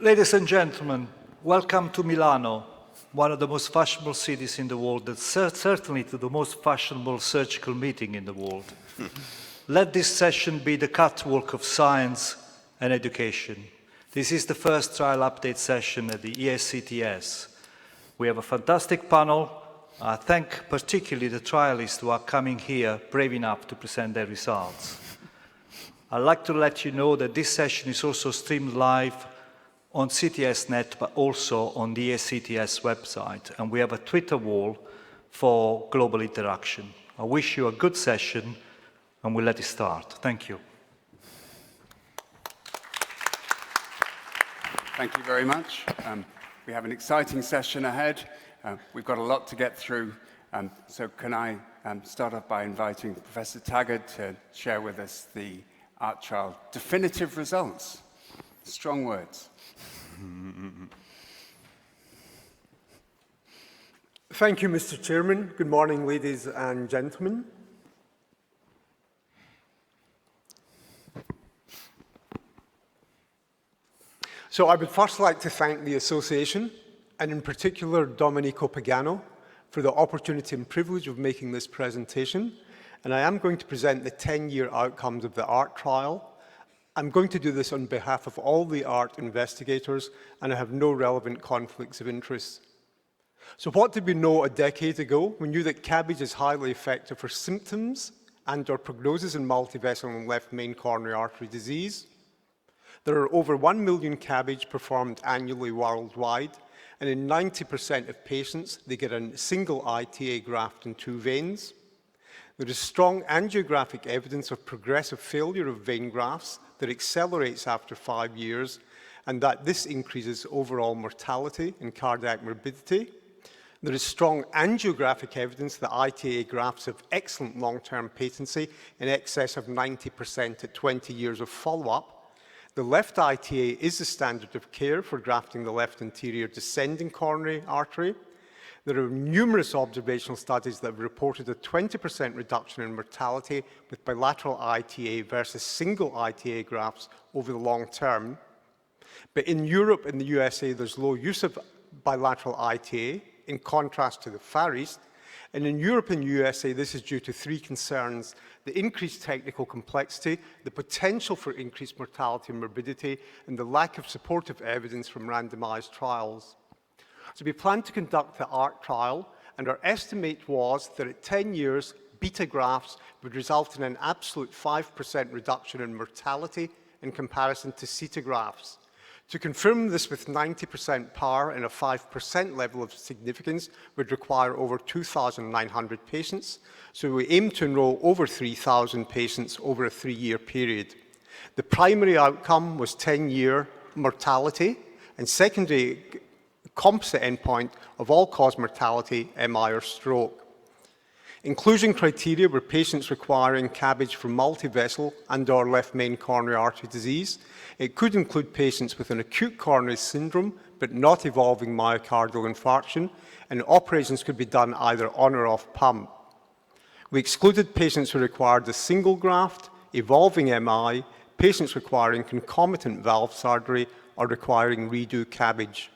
Ladies and gentlemen, welcome to Milano, one of the most fashionable cities in the world, and certainly to the most fashionable surgical meeting in the world. Let this session be the catwalk of science and education. This is the first trial update session at the EACTS. We have a fantastic panel. I thank particularly the trialists who are coming here brave enough to present their results. I'd like to let you know that this session is also streamed live on CTSnet, but also on the EACTS website, and we have a Twitter wall for global interaction. I wish you a good session, and we'll let it start. Thank you. Thank you very much. We have an exciting session ahead. We've got a lot to get through, so can I start off by inviting Professor Taggart to share with us the ART trial definitive results. Strong words. Thank you, Mr. Chairman. Good morning, ladies and gentlemen. So I would first like to thank the Association, and in particular Domenico Pagano, for the opportunity and privilege of making this presentation. And I am going to present the 10-year outcomes of the ART trial. I'm going to do this on behalf of all the ART investigators, and I have no relevant conflicts of interest. So what did we know a decade ago? We knew that cabbage is highly effective for symptoms and/or prognosis in multivessel and left main coronary artery disease. There are over 1 million cabbage performed annually worldwide, and in 90% of patients, they get a single ITA graft in 2 veins. There is strong angiographic evidence of progressive failure of vein grafts that accelerates after 5 years, and that this increases overall mortality and cardiac morbidity. There is strong angiographic evidence that ITA grafts have excellent long-term patency in excess of 90% at 20 years of follow-up. The left ITA is the standard of care for grafting the left anterior descending coronary artery. There are numerous observational studies that have reported a 20% reduction in mortality with bilateral ITA versus single ITA grafts over the long term. But in Europe and the USA, there's low use of bilateral ITA, in contrast to the Far East. And in Europe and USA, this is due to 3 concerns: the increased technical complexity, the potential for increased mortality and morbidity, and the lack of supportive evidence from randomized trials. So we plan to conduct the ART trial, and our estimate was that at 10 years, beta grafts would result in an absolute 5% reduction in mortality in comparison to CETA grafts. To confirm this with 90% power and a 5% level of significance would require over 2,900 patients, so we aim to enroll over 3,000 patients over a 3-year period. The primary outcome was 10-year mortality, and secondary composite endpoint of all-cause mortality, MI or stroke. Inclusion criteria were patients requiring cabbage for multivessel and/or left main coronary artery disease. It could include patients with an acute coronary syndrome but not evolving myocardial infarction, and operations could be done either on or off pump. We excluded patients who required a single graft, evolving MI, patients requiring concomitant valve surgery, or requiring redo cabbage.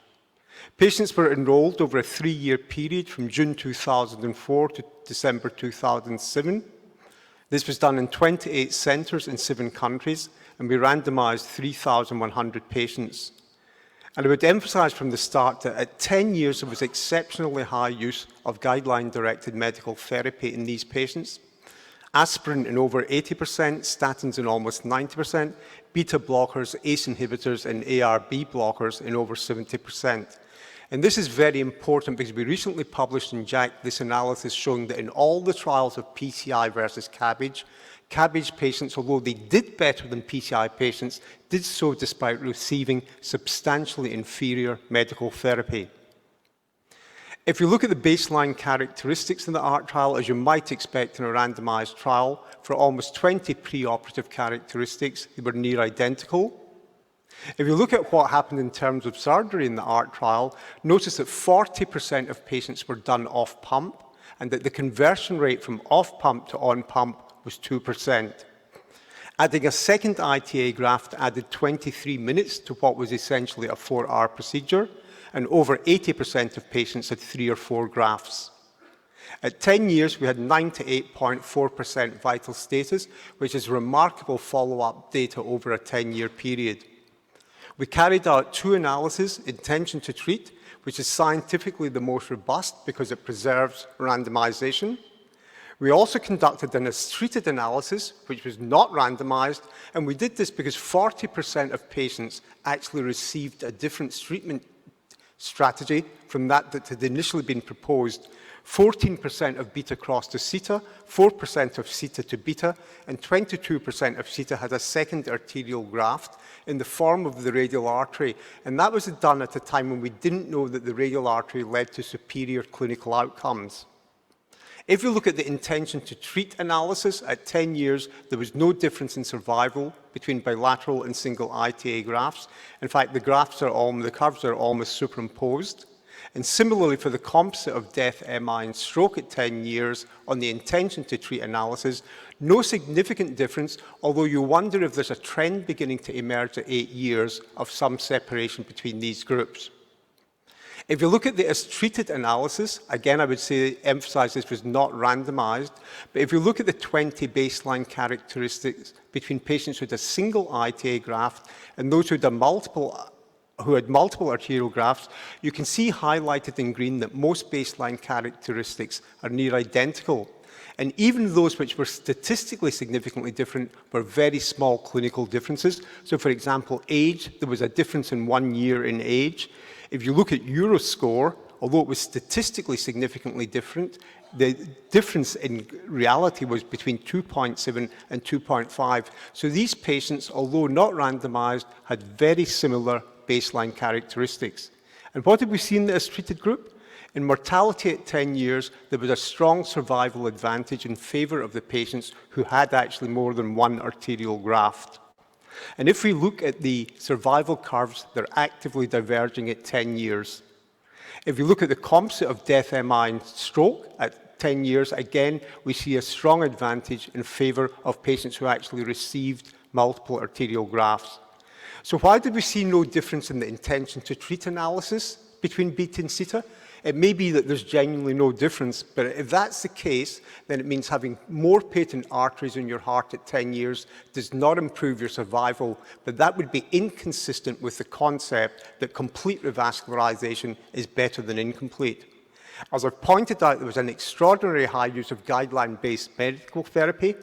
Patients were enrolled over a 3-year period from June 2004 to December 2007. This was done in 28 centres in 7 countries, and we randomized 3,100 patients. And I would emphasize from the start that at 10 years, there was exceptionally high use of guideline-directed medical therapy in these patients. Aspirin in over 80%, statins in almost 90%, beta blockers, ACE inhibitors, and ARB blockers in over 70%. And this is very important because we recently published in JACC this analysis showing that in all the trials of PCI versus cabbage, cabbage patients, although they did better than PCI patients, did so despite receiving substantially inferior medical therapy. If you look at the baseline characteristics in the ART trial, as you might expect in a randomized trial, for almost 20 preoperative characteristics, they were near identical. If you look at what happened in terms of surgery in the ART trial, notice that 40% of patients were done off pump, and that the conversion rate from off pump to on pump was 2%. Adding a second ITA graft added 23 minutes to what was essentially a 4-hour procedure, and over 80% of patients had 3 or 4 grafts. At 10 years, we had 98.4% vital status, which is remarkable follow-up data over a 10-year period. We carried out 2 analyses, intention to treat, which is scientifically the most robust because it preserves randomization. We also conducted an as-treated analysis, which was not randomized, and we did this because 40% of patients actually received a different treatment strategy from that had initially been proposed. 14% of beta crossed to CETA, 4% of CETA to beta, and 22% of CETA had a second arterial graft in the form of the radial artery. And that was done at a time when we didn't know that the radial artery led to superior clinical outcomes. If you look at the intention to treat analysis, at 10 years, there was no difference in survival between bilateral and single ITA grafts. In fact, the curves are almost superimposed. And similarly, for the composite of death, MI, and stroke at 10 years on the intention to treat analysis, no significant difference, although you wonder if there's a trend beginning to emerge at 8 years of some separation between these groups. If you look at the as-treated analysis, again, I would say emphasize this was not randomized, but if you look at the 20 baseline characteristics between patients who had a single ITA graft and those who had multiple arterial grafts, you can see highlighted in green that most baseline characteristics are near identical. And even those which were statistically significantly different were very small clinical differences. So for example, age, there was a difference in 1 year in age. If you look at Euroscore, although it was statistically significantly different, the difference in reality was between 2.7 and 2.5. So these patients, although not randomized, had very similar baseline characteristics. And what did we see in the as-treated group? In mortality at 10 years, there was a strong survival advantage in favor of the patients who had actually more than 1 arterial graft. And if we look at the survival curves, they're actively diverging at 10 years. If you look at the composite of death, MI, and stroke at 10 years, again, we see a strong advantage in favor of patients who actually received multiple arterial grafts. So why did we see no difference in the intention to treat analysis between beta and CETA? It may be that there's genuinely no difference, but if that's the case, then it means having more patent arteries in your heart at 10 years does not improve your survival, but that would be inconsistent with the concept that complete revascularization is better than incomplete. As I've pointed out, there was an extraordinarily high use of guideline-based medical therapy.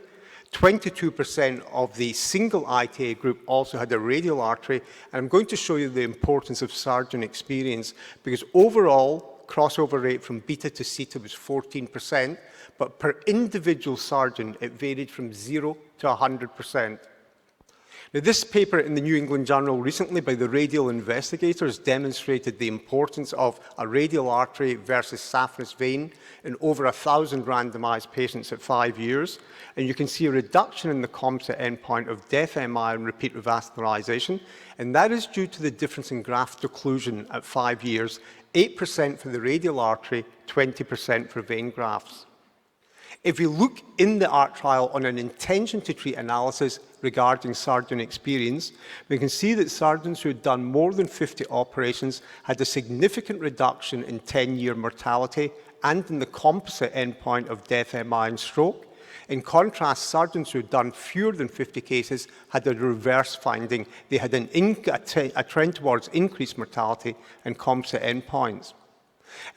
22% of the single ITA group also had a radial artery, and I'm going to show you the importance of surgeon experience, because overall, crossover rate from beta to CETA was 14%, but per individual surgeon, it varied from 0 to 100%. Now, this paper in the New England Journal recently by the radial investigators demonstrated the importance of a radial artery versus saphenous vein in over 1,000 randomized patients at 5 years. And you can see a reduction in the composite endpoint of death, MI, and repeat revascularization. And that is due to the difference in graft occlusion at 5 years, 8% for the radial artery, 20% for vein grafts. If you look in the ART trial on an intention to treat analysis regarding surgeon experience, we can see that surgeons who had done more than 50 operations had a significant reduction in 10-year mortality and in the composite endpoint of death, MI, and stroke. In contrast, surgeons who had done fewer than 50 cases had a reverse finding. They had a trend towards increased mortality and composite endpoints.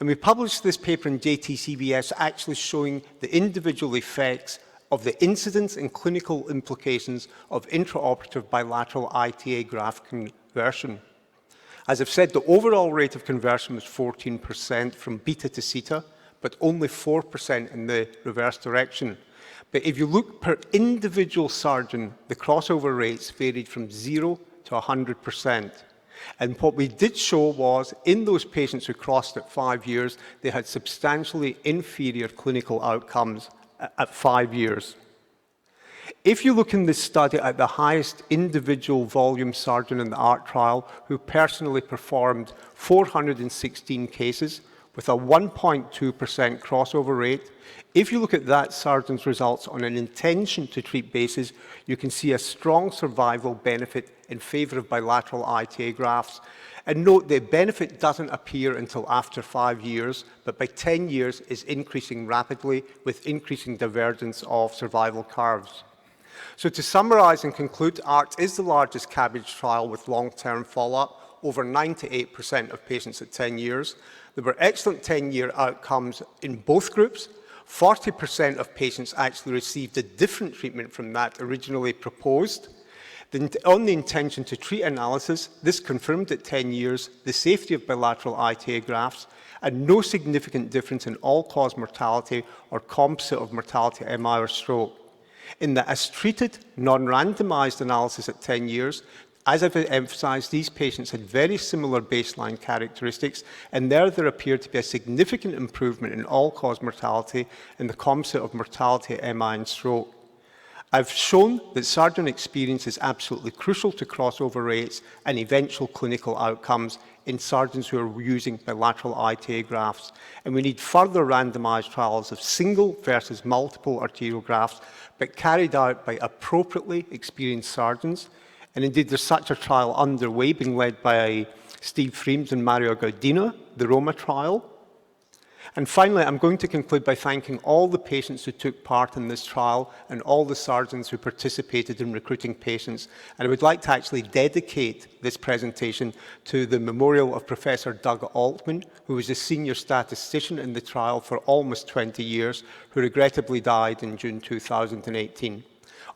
And we published this paper in JTCVS actually showing the individual effects of the incidence and clinical implications of intraoperative bilateral ITA graft conversion. As I've said, the overall rate of conversion was 14% from beta to CETA, but only 4% in the reverse direction. But if you look per individual surgeon, the crossover rates varied from 0 to 100%. And what we did show was, in those patients who crossed at 5 years, they had substantially inferior clinical outcomes at 5 years. If you look in this study at the highest individual volume surgeon in the ART trial, who personally performed 416 cases, with a 1.2% crossover rate. If you look at that surgeon's results on an intention to treat basis, you can see a strong survival benefit in favour of bilateral ITA grafts. And note the benefit doesn't appear until after 5 years, but by 10 years is increasing rapidly with increasing divergence of survival curves. So to summarise and conclude, ART is the largest CABG trial with long-term follow-up, over 98% of patients at 10 years. There were excellent 10-year outcomes in both groups. 40% of patients actually received a different treatment from that originally proposed. On the intention to treat analysis, this confirmed at 10 years the safety of bilateral ITA grafts and no significant difference in all-cause mortality or composite of mortality, MI or stroke. In the as-treated, non-randomized analysis at 10 years, as I've emphasised, these patients had very similar baseline characteristics, and there appeared to be a significant improvement in all-cause mortality and the composite of mortality, MI and stroke. I've shown that surgeon experience is absolutely crucial to crossover rates and eventual clinical outcomes in surgeons who are using bilateral ITA grafts. And we need further randomised trials of single versus multiple arterial grafts, but carried out by appropriately experienced surgeons. And indeed, there's such a trial underway being led by Steve Fremes and Mario Gaudino, the Roma trial. And finally, I'm going to conclude by thanking all the patients who took part in this trial and all the surgeons who participated in recruiting patients. And I would like to actually dedicate this presentation to the memorial of Professor Doug Altman, who was a senior statistician in the trial for almost 20 years, who regrettably died in June 2018.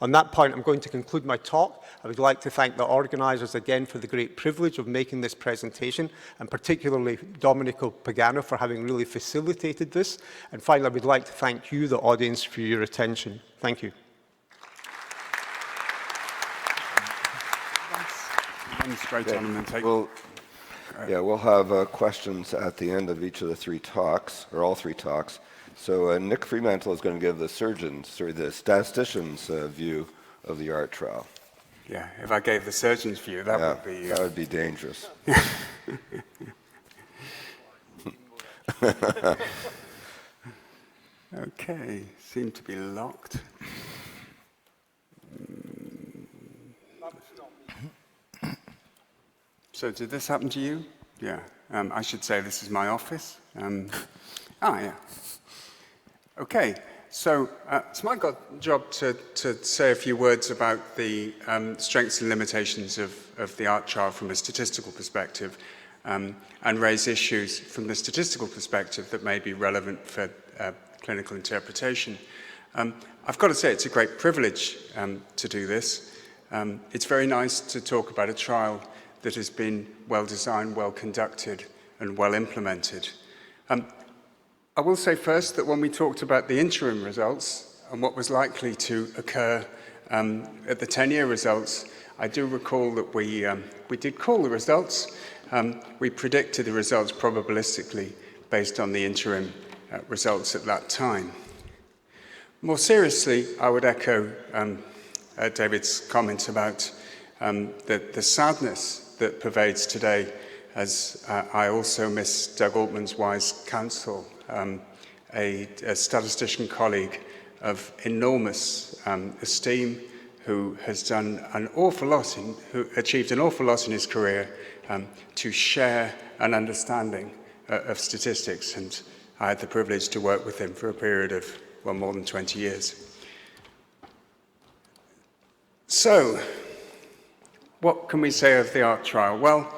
On that point, I'm going to conclude my talk. I would like to thank the organisers again for the great privilege of making this presentation, and particularly Domenico Pagano for having really facilitated this. And finally, I would like to thank you, the audience, for your attention. Thank you. We'll have questions at the end of each of the three talks, or all three talks. So Nick Freemantle is going to give the statistician's view of the ART trial. Yeah, if I gave the surgeon's view, that would be... that would be dangerous. Okay, seem to be locked. So did this happen to you? Yeah, I should say this is my office. Yeah. Okay, so it's my job to say a few words about the strengths and limitations of the ART trial from a statistical perspective, and raise issues from the statistical perspective that may be relevant for clinical interpretation. I've got to say it's a great privilege to do this. It's very nice to talk about a trial that has been well designed, well conducted, and well implemented. I will say first that when we talked about the interim results and what was likely to occur at the 10-year results, I do recall that we did call the results. We predicted the results probabilistically based on the interim results at that time. More seriously, I would echo David's comments about the sadness that pervades today, as I also miss Doug Altman's wise counsel, a statistician colleague of enormous esteem, who has done an awful lot, who achieved an awful lot in his career to share an understanding of statistics. And I had the privilege to work with him for a period of, well, more than 20 years. So, what can we say of the ART trial? Well,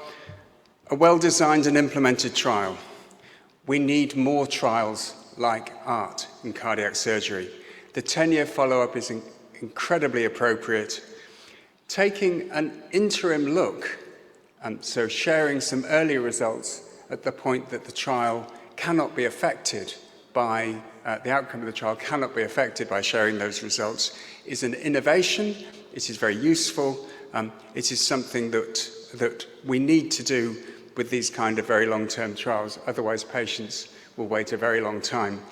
a well-designed and implemented trial. We need more trials like ART in cardiac surgery. The 10-year follow-up is incredibly appropriate. Taking an interim look, so sharing some early results at the point that the trial cannot be affected by, the outcome of the trial cannot be affected by sharing those results, is an innovation. It is very useful. It is something that we need to do with these kind of very long-term trials. Otherwise, patients will wait a very long time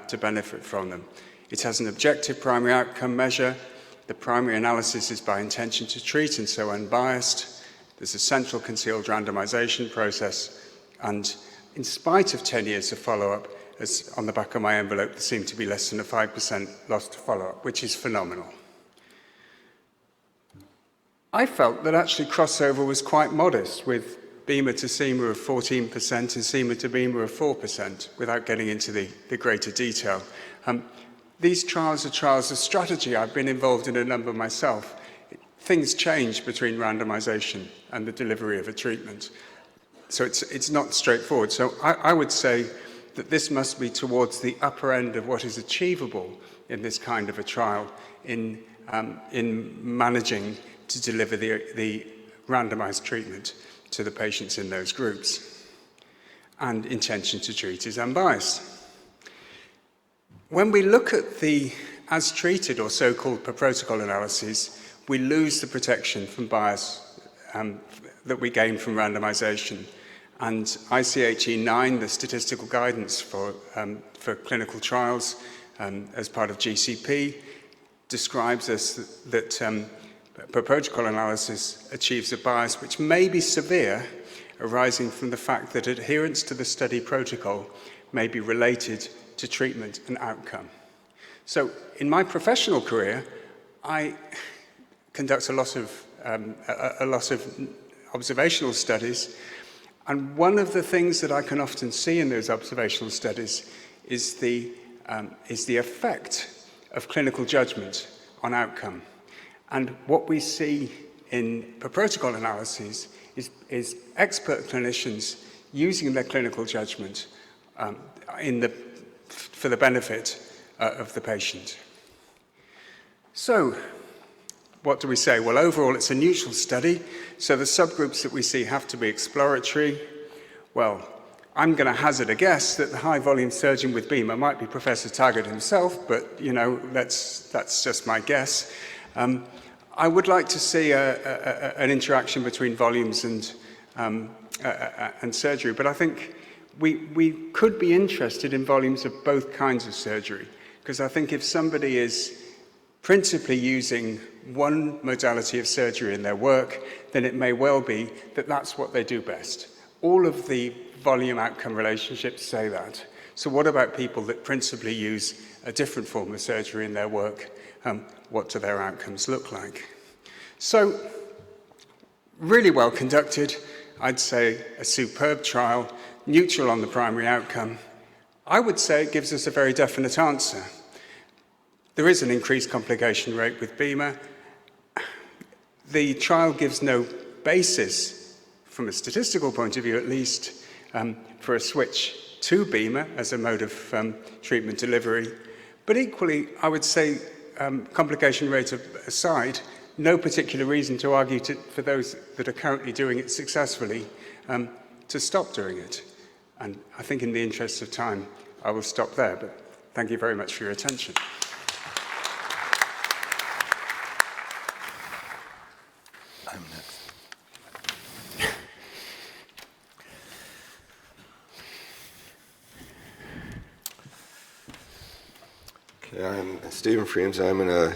to benefit from them. It has an objective primary outcome measure. The primary analysis is by intention to treat and so unbiased. There's a central concealed randomization process, and in spite of 10 years of follow-up, as on the back of my envelope, there seemed to be less than a 5% loss to follow-up, which is phenomenal. I felt that actually crossover was quite modest, with BEMA to SEMA of 14% and SEMA to BEMA of 4%, without getting into the greater detail. These trials are trials of strategy. I've been involved in a number myself. Things change between randomization and the delivery of a treatment. So it's not straightforward. So I would say that this must be towards the upper end of what is achievable in this kind of a trial in managing to deliver the randomized treatment to the patients in those groups. And intention to treat is unbiased. When we look at the as treated or so-called per protocol analyses, we lose the protection from bias that we gain from randomization. And ICHE 9, the statistical guidance for clinical trials as part of GCP, describes us that per protocol analysis achieves a bias which may be severe, arising from the fact that adherence to the study protocol may be related to treatment and outcome. So in my professional career, I conduct a lot of observational studies, and one of the things that I can often see in those observational studies is the effect of clinical judgment on outcome. And what we see in per protocol analyses is expert clinicians using their clinical judgment for the benefit of the patient. So, what do we say? Well, overall, it's a neutral study, so the subgroups that we see have to be exploratory. Well, I'm going to hazard a guess that the high-volume surgeon with BEMA might be Professor Taggart himself, but, you know, that's just my guess. I would like to see an interaction between volumes and surgery, but I think we could be interested in volumes of both kinds of surgery, because I think if somebody is principally using one modality of surgery in their work, then it may well be that that's what they do best. All of the volume outcome relationships say that. So what about people that principally use a different form of surgery in their work? What do their outcomes look like? So, really well conducted. I'd say a superb trial, neutral on the primary outcome. I would say it gives us a very definite answer. There is an increased complication rate with BEMA. The trial gives no basis, from a statistical point of view at least, for a switch to BEMA as a mode of treatment delivery. But equally, I would say, complication rate aside, no particular reason to argue for those that are currently doing it successfully to stop doing it. And I think in the interest of time, I will stop there. But thank you very much for your attention. I'm next. Okay, I'm Stephen Fremes. I'm going to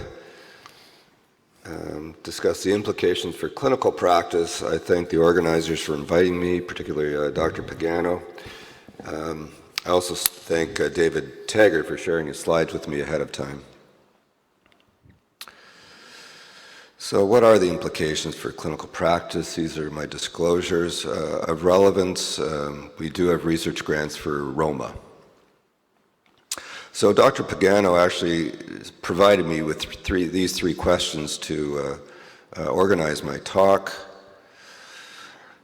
discuss the implications for clinical practice. I thank the organizers for inviting me, particularly Dr. Pagano. I also thank David Taggart for sharing his slides with me ahead of time. So what are the implications for clinical practice? These are my disclosures. Of relevance, we do have research grants for Roma. So Dr. Pagano actually provided me with these three questions to organize my talk.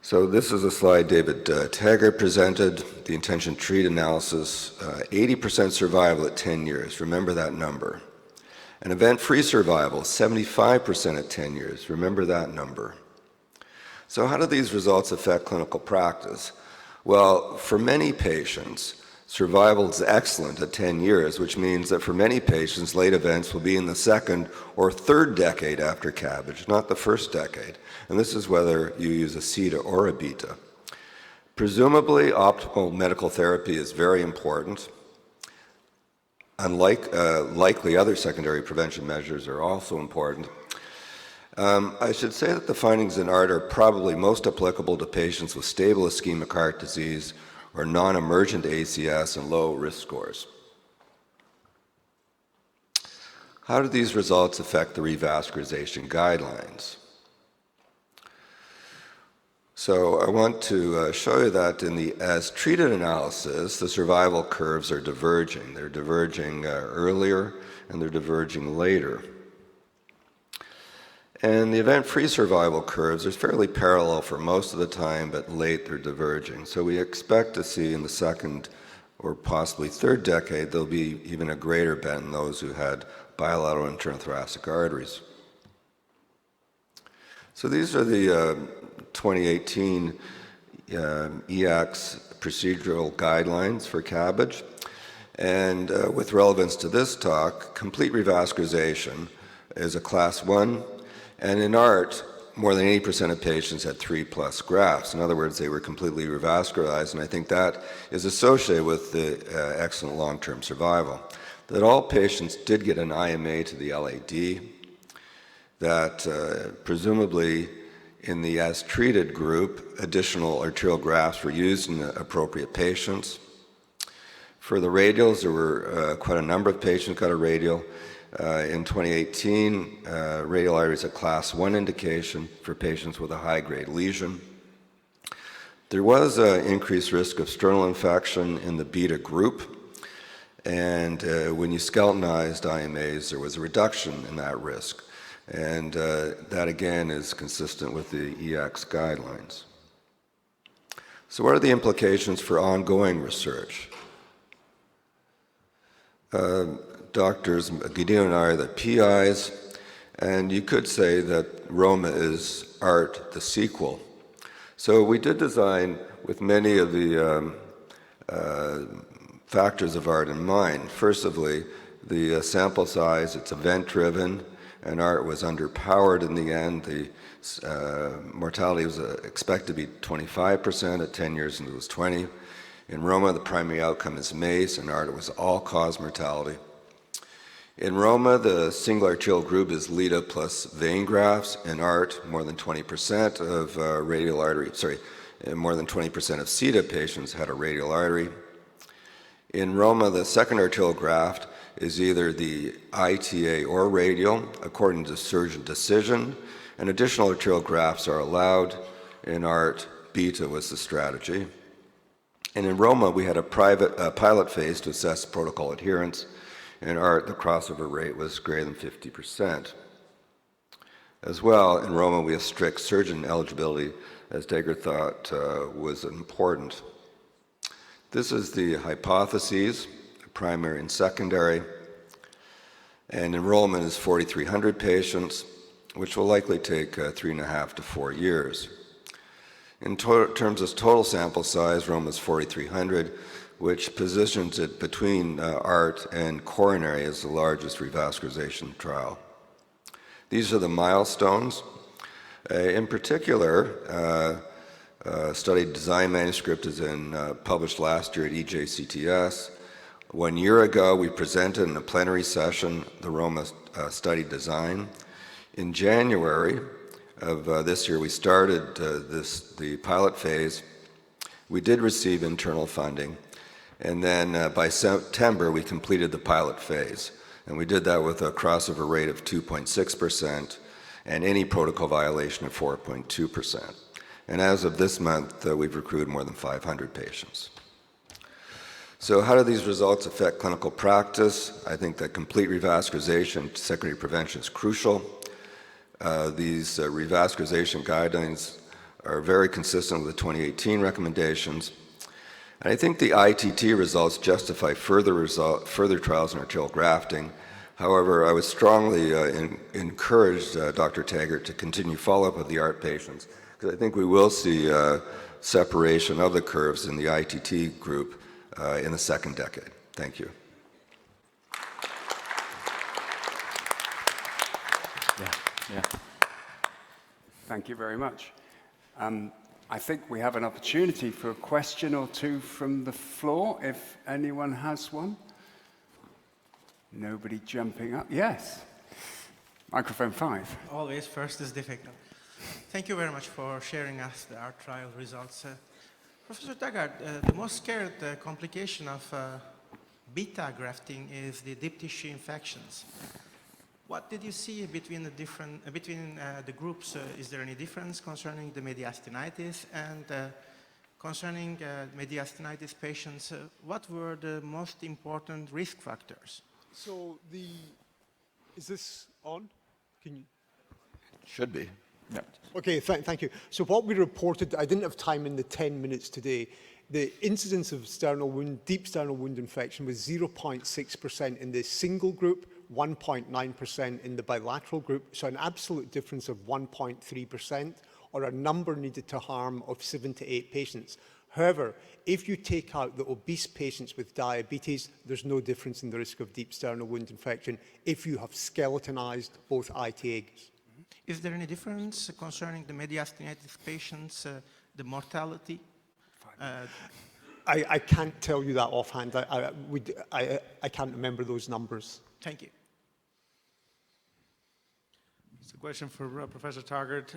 So this is a slide David Taggart presented, the intention treat analysis, 80% survival at 10 years, remember that number. And event-free survival, 75% at 10 years, remember that number. So how do these results affect clinical practice? Well, for many patients, survival is excellent at 10 years, which means that for many patients, late events will be in the second or third decade after CABG, not the first decade. And this is whether you use a CETA or a beta. Presumably, optimal medical therapy is very important. Unlike likely other secondary prevention measures are also important. I should say that the findings in ART are probably most applicable to patients with stable ischemic heart disease or non-emergent ACS and low risk scores. How do these results affect the revascularization guidelines? So I want to show you that in the as-treated analysis, the survival curves are diverging. They're diverging earlier and they're diverging later. And the event-free survival curves are fairly parallel for most of the time, but late they're diverging. So we expect to see in the second or possibly third decade, there'll be even a greater bend in those who had bilateral internal thoracic arteries. So these are the 2018 EACTS procedural guidelines for CABG. And with relevance to this talk, complete revascularization is a class 1. And in ART, more than 80% of patients had 3+ grafts. In other words, they were completely revascularized, and I think that is associated with the excellent long-term survival. That all patients did get an IMA to the LAD, that presumably in the as-treated group, additional arterial grafts were used in appropriate patients. For the radials, there were quite a number of patients got a radial. In 2018, radial artery is a class 1 indication for patients with a high-grade lesion. There was an increased risk of sternal infection in the beta group, and when you skeletonized IMAs, there was a reduction in that risk. And that, again, is consistent with the EACTS guidelines. So what are the implications for ongoing research? Drs Gaudino and I are the PIs, and you could say that Roma is ART, the sequel. So we did design with many of the factors of ART in mind. Firstly, the sample size, it's event-driven, and ART was underpowered in the end. The mortality was expected to be 25%, at 10 years and it was 20. In Roma, the primary outcome is MACE, and ART was all-cause mortality. In Roma, the single arterial group is LIDA plus vein grafts. In ART, more than 20% of radial artery, more than 20% of SIDA patients had a radial artery. In Roma, the second arterial graft is either the ITA or radial, according to surgeon decision, and additional arterial grafts are allowed. In ART, beta was the strategy. And in Roma, we had a pilot phase to assess protocol adherence. In ART, the crossover rate was greater than 50%. As well, in Roma, we have strict surgeon eligibility, as Taggart thought was important. This is the hypotheses, primary and secondary, and enrollment is 4,300 patients, which will likely take 3.5 to 4 years. In terms of total sample size, Roma is 4,300, which positions it between ART and coronary as the largest revascularization trial. These are the milestones. In particular, study design manuscript is published last year at EACTS. 1 year ago, we presented in a plenary session the Roma study design. In January of this year, we started the pilot phase. We did receive internal funding. And then by September, we completed the pilot phase. And we did that with a crossover rate of 2.6% and any protocol violation of 4.2%. And as of this month, we've recruited more than 500 patients. So how do these results affect clinical practice? I think that complete revascularization, secondary prevention is crucial. These revascularization guidelines are very consistent with the 2018 recommendations. And I think the ITT results justify further trials in arterial grafting. However, I would strongly encourage Dr. Taggart to continue follow-up with the ART patients, because I think we will see separation of the curves in the ITT group in the second decade. Thank you. Yeah. Thank you very much. I think we have an opportunity for a question or two from the floor, if anyone has one. Nobody jumping up? Yes. Microphone 5. Always first is difficult. Thank you very much for sharing us our trial results. Professor Taggart, the most scared complication of beta grafting is the deep tissue infections. What did you see between the groups? Is there any difference concerning the mediastinitis? And concerning mediastinitis patients, what were the most important risk factors? So is this on? Can you? Should be. Yeah. Okay, thank you. So what we reported, I didn't have time in the 10 minutes today, the incidence of deep sternal wound infection was 0.6% in the single group, 1.9% in the bilateral group, so an absolute difference of 1.3%, or a number needed to harm of 7 to 8 patients. However, if you take out the obese patients with diabetes, there's no difference in the risk of deep sternal wound infection if you have skeletonized both ITAs. Is there any difference concerning the mediastinitis patients, the mortality? I can't tell you that offhand. I can't remember those numbers. Thank you. It's a question for Professor Taggart.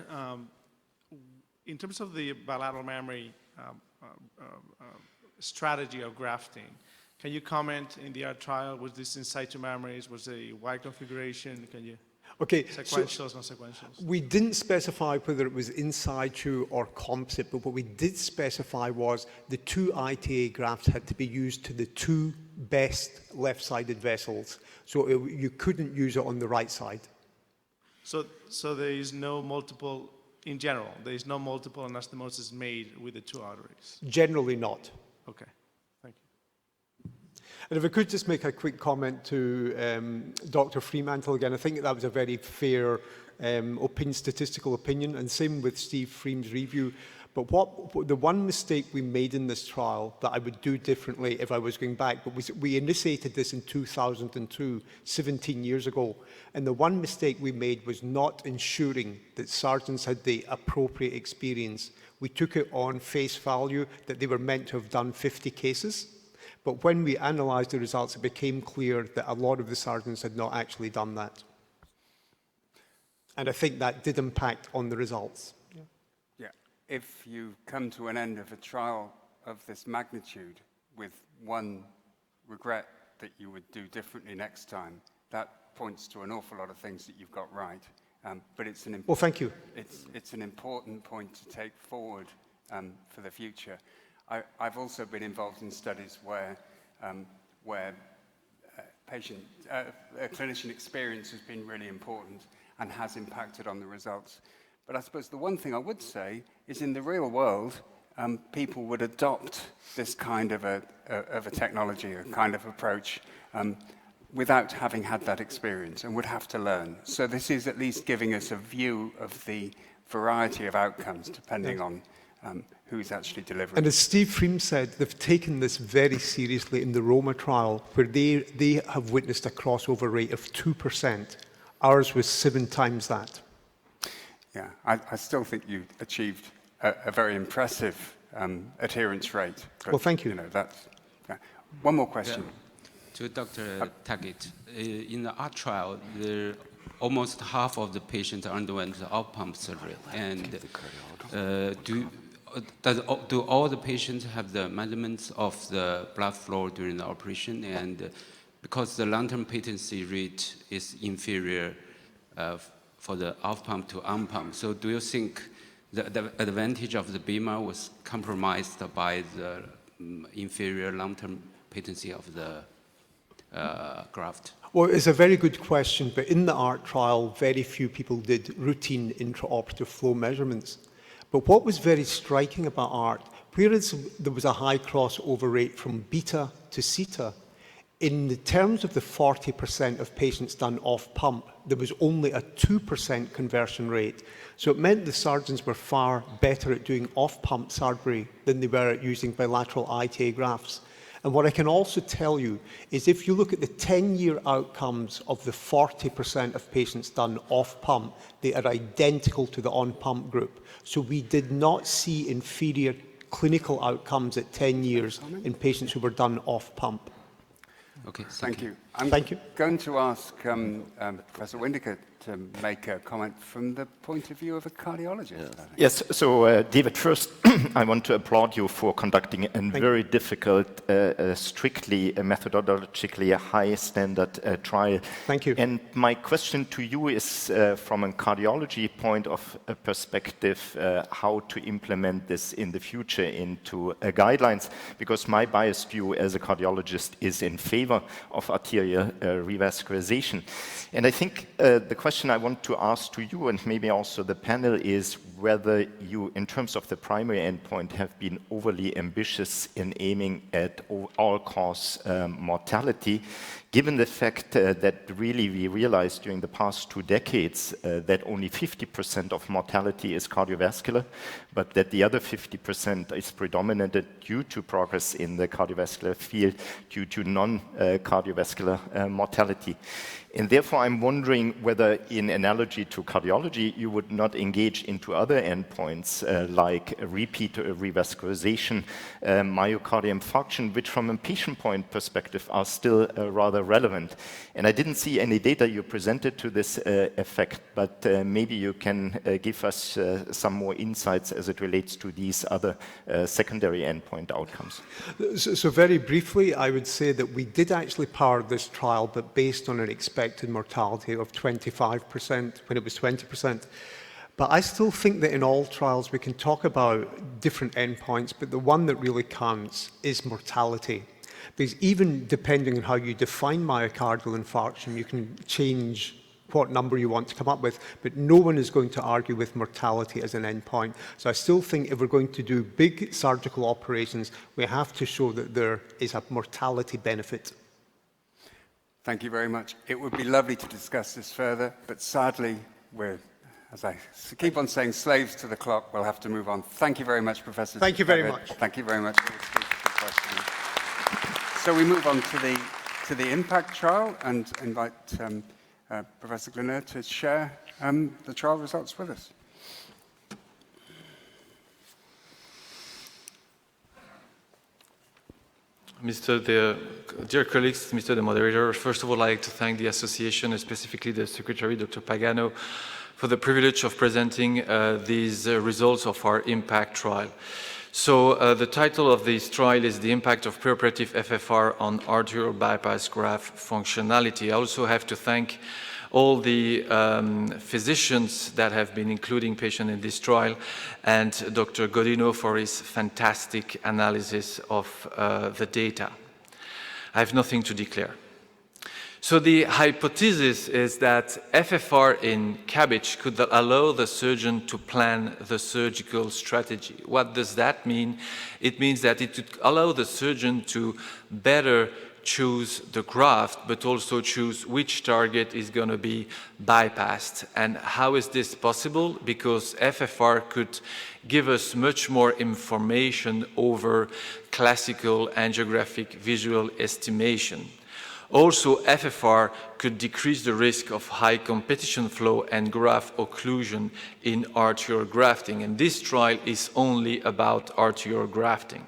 In terms of the bilateral mammary strategy of grafting, can you comment in the ART trial, was this in situ mammaries, was it a wide configuration? Can you? Okay, Sequentials, not sequentials. we didn't specify whether it was in situ or composite, but what we did specify was the 2 ITA grafts had to be used to the 2 best left-sided vessels. So you couldn't use it on the right side. So there is no multiple, in general, there is no multiple anastomosis made with the 2 arteries? Generally not. Okay, thank you. And if I could just make a quick comment to Dr. Freemantle again, I think that was a very fair statistical opinion, and same with Steve Fremes' review. But the one mistake we made in this trial that I would do differently if I was going back, but we initiated this in 2002, 17 years ago, and the one mistake we made was not ensuring that surgeons had the appropriate experience. We took it on face value that they were meant to have done 50 cases. But when we analysed the results, it became clear that a lot of the surgeons had not actually done that. And I think that did impact on the results. Yeah. If you come to an end of a trial of this magnitude with one regret that you would do differently next time, that points to an awful lot of things that you've got right. But it's an Well, thank you. It's an important point to take forward for the future. I've also been involved in studies where clinician experience has been really important and has impacted on the results. But I suppose the one thing I would say is in the real world, people would adopt this kind of a technology, a kind of approach, without having had that experience and would have to learn. So this is at least giving us a view of the variety of outcomes depending on who's actually delivering. And as Steve Fremes said, they've taken this very seriously in the Roma trial, where they have witnessed a crossover rate of 2%. Ours was 7 times that. Yeah, I still think you achieved a very impressive adherence rate. But, Well, thank you. You know, that's, one more question. To Dr. Taggart, in the ART trial, almost half of the patients underwent the off-pump surgery. And do all the patients have the measurements of the blood flow during the operation? And because the long-term patency rate is inferior for the off-pump to on-pump, so do you think the advantage of the BEMA was compromised by the inferior long-term patency of the graft? Well, it's a very good question, but in the ART trial, very few people did routine intraoperative flow measurements. But what was very striking about ART, whereas there was a high crossover rate from beta to CETA, in the terms of the 40% of patients done off-pump, there was only a 2% conversion rate. So it meant the surgeons were far better at doing off-pump surgery than they were at using bilateral ITA grafts. And what I can also tell you is if you look at the 10-year outcomes of the 40% of patients done off-pump, they are identical to the on-pump group. So we did not see inferior clinical outcomes at 10 years in patients who were done off-pump. Okay, Thank you. Thank you. I'm going to ask Professor Windiker to make a comment from the point of view of a cardiologist. I think. Yes, so David, first I want to applaud you for conducting a very difficult, strictly methodologically high standard trial. Thank you. And my question to you is from a cardiology point of perspective, how to implement this in the future into guidelines, because my biased view as a cardiologist is in favor of arterial revascularization. And I think the question I want to ask to you and maybe also the panel is whether you, in terms of the primary endpoint, have been overly ambitious in aiming at all-cause mortality, given the fact that really we realized during the past 2 decades that only 50% of mortality is cardiovascular, but that the other 50% is predominated due to progress in the cardiovascular field due to non-cardiovascular mortality. And therefore, I'm wondering whether, in analogy to cardiology, you would not engage into other endpoints like repeat revascularization, myocardial infarction, which from a patient point perspective are still rather relevant. And I didn't see any data you presented to this effect, but maybe you can give us some more insights as it relates to these other secondary endpoint outcomes. So very briefly, I would say that we did actually power this trial, but based on an expected mortality of 25% when it was 20%. But I still think that in all trials we can talk about different endpoints, but the one that really counts is mortality. Because even depending on how you define myocardial infarction, you can change what number you want to come up with, but no one is going to argue with mortality as an endpoint. So I still think if we're going to do big surgical operations, we have to show that there is a mortality benefit. Thank you very much. It would be lovely to discuss this further, but sadly, we're, as I keep on saying, slaves to the clock. We'll have to move on. Thank you very much, Professor. Thank you very Taggart. much. Thank you very much for your speech. So we move on to the impact trial and invite Professor Gaudino to share the trial results with us. Dear colleagues, Mr. the Moderator, first of all, I'd like to thank the association, and specifically the Secretary, Dr. Pagano, for the privilege of presenting these results of our impact trial. So the title of this trial is The Impact of Preoperative FFR on Arterial Bypass Graft Functionality. I also have to thank all the physicians that have been including patients in this trial, and Dr. Gaudino for his fantastic analysis of the data. I have nothing to declare. So the hypothesis is that FFR in CABG could allow the surgeon to plan the surgical strategy. What does that mean? It means that it would allow the surgeon to better choose the graft, but also choose which target is going to be bypassed. And how is this possible? Because FFR could give us much more information over classical angiographic visual estimation. Also, FFR could decrease the risk of high competition flow and graft occlusion in arterial grafting. And this trial is only about arterial grafting.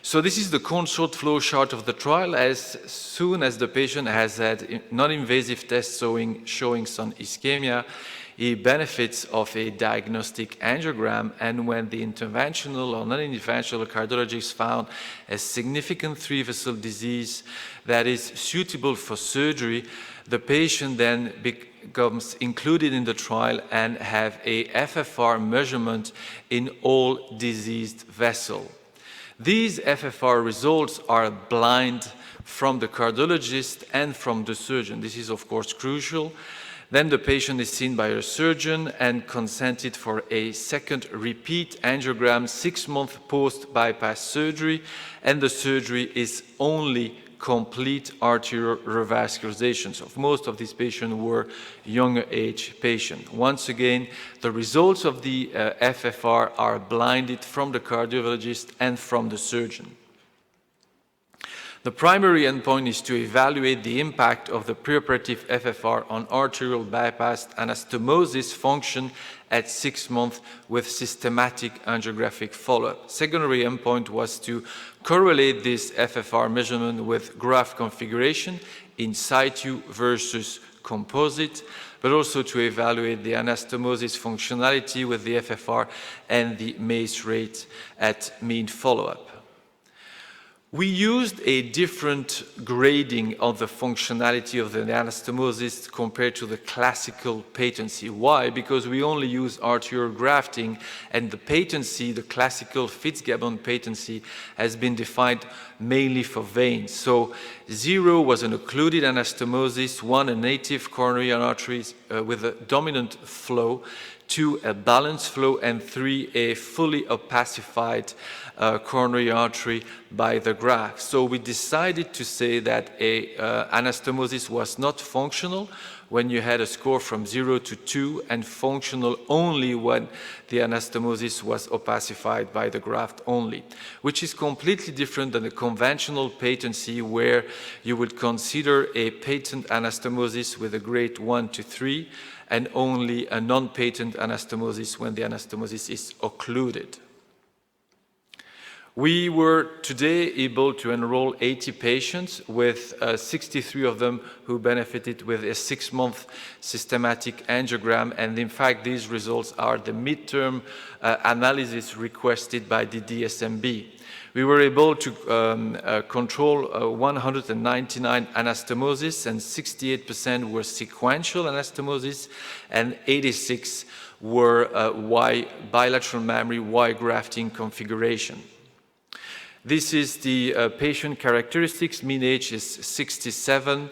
So this is the controlled flow chart of the trial. As soon as the patient has had non-invasive tests showing some ischemia, he benefits of a diagnostic angiogram, and when the interventional or non-interventional cardiologist found a significant 3-vessel disease that is suitable for surgery, the patient then becomes included in the trial and have a FFR measurement in all diseased vessels. These FFR results are blind from the cardiologist and from the surgeon. This is, of course, crucial. Then the patient is seen by a surgeon and consented for a second repeat angiogram 6 months post-bypass surgery, and the surgery is only complete arterial revascularizations. Of most of these patients were younger age patients. Once again, the results of the FFR are blinded from the cardiologist and from the surgeon. The primary endpoint is to evaluate the impact of the preoperative FFR on arterial bypass anastomosis function at 6 months with systematic angiographic follow-up. Secondary endpoint was to correlate this FFR measurement with graft configuration in situ versus composite, but also to evaluate the anastomosis functionality with the FFR and the MACE rate at mean follow-up. We used a different grading of the functionality of the anastomosis compared to the classical patency. Why? Because we only use arterial grafting, and the patency, the classical Fitzgibbon patency, has been defined mainly for veins. So 0 was an occluded anastomosis, 1 a native coronary arteries with a dominant flow, 2 a balanced flow, and 3 a fully opacified coronary artery by the graft. So we decided to say that a anastomosis was not functional when you had a score from 0 to 2, and functional only when the anastomosis was opacified by the graft only, which is completely different than the conventional patency, where you would consider a patent anastomosis with a grade 1 to 3, and only a non-patent anastomosis when the anastomosis is occluded. We were today able to enroll 80 patients, with 63 of them who benefited with a 6-month systematic angiogram, and in fact these results are the midterm analysis requested by the DSMB. We were able to control 199 anastomosis, and 68% were sequential anastomosis, and 86 were bilateral mammary Y grafting configuration. This is the patient characteristics. Mean age is 67.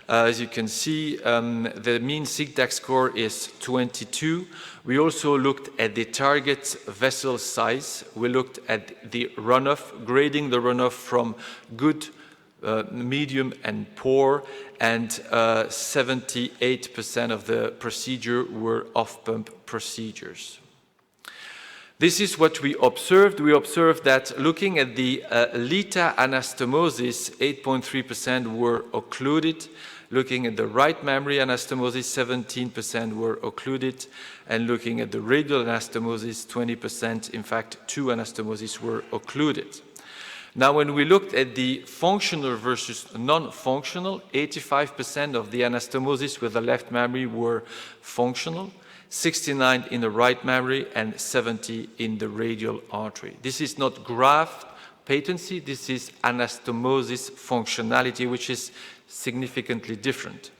As you can see, the mean SIGDAC score is 22. We also looked at the target vessel size. We looked at the runoff, grading the runoff from good, medium, and poor, and 78% of the procedure were off-pump procedures. This is what we observed. We observed that looking at the Lita anastomosis, 8.3% were occluded. Looking at the right mammary anastomosis, 17% were occluded. And looking at the radial anastomosis, 20%, in fact, 2 anastomoses were occluded. Now, when we looked at the functional versus non-functional, 85% of the anastomosis with the left mammary were functional, 69 in the right mammary, and 70 in the radial artery. This is not graft patency, this is anastomosis functionality, which is significantly different.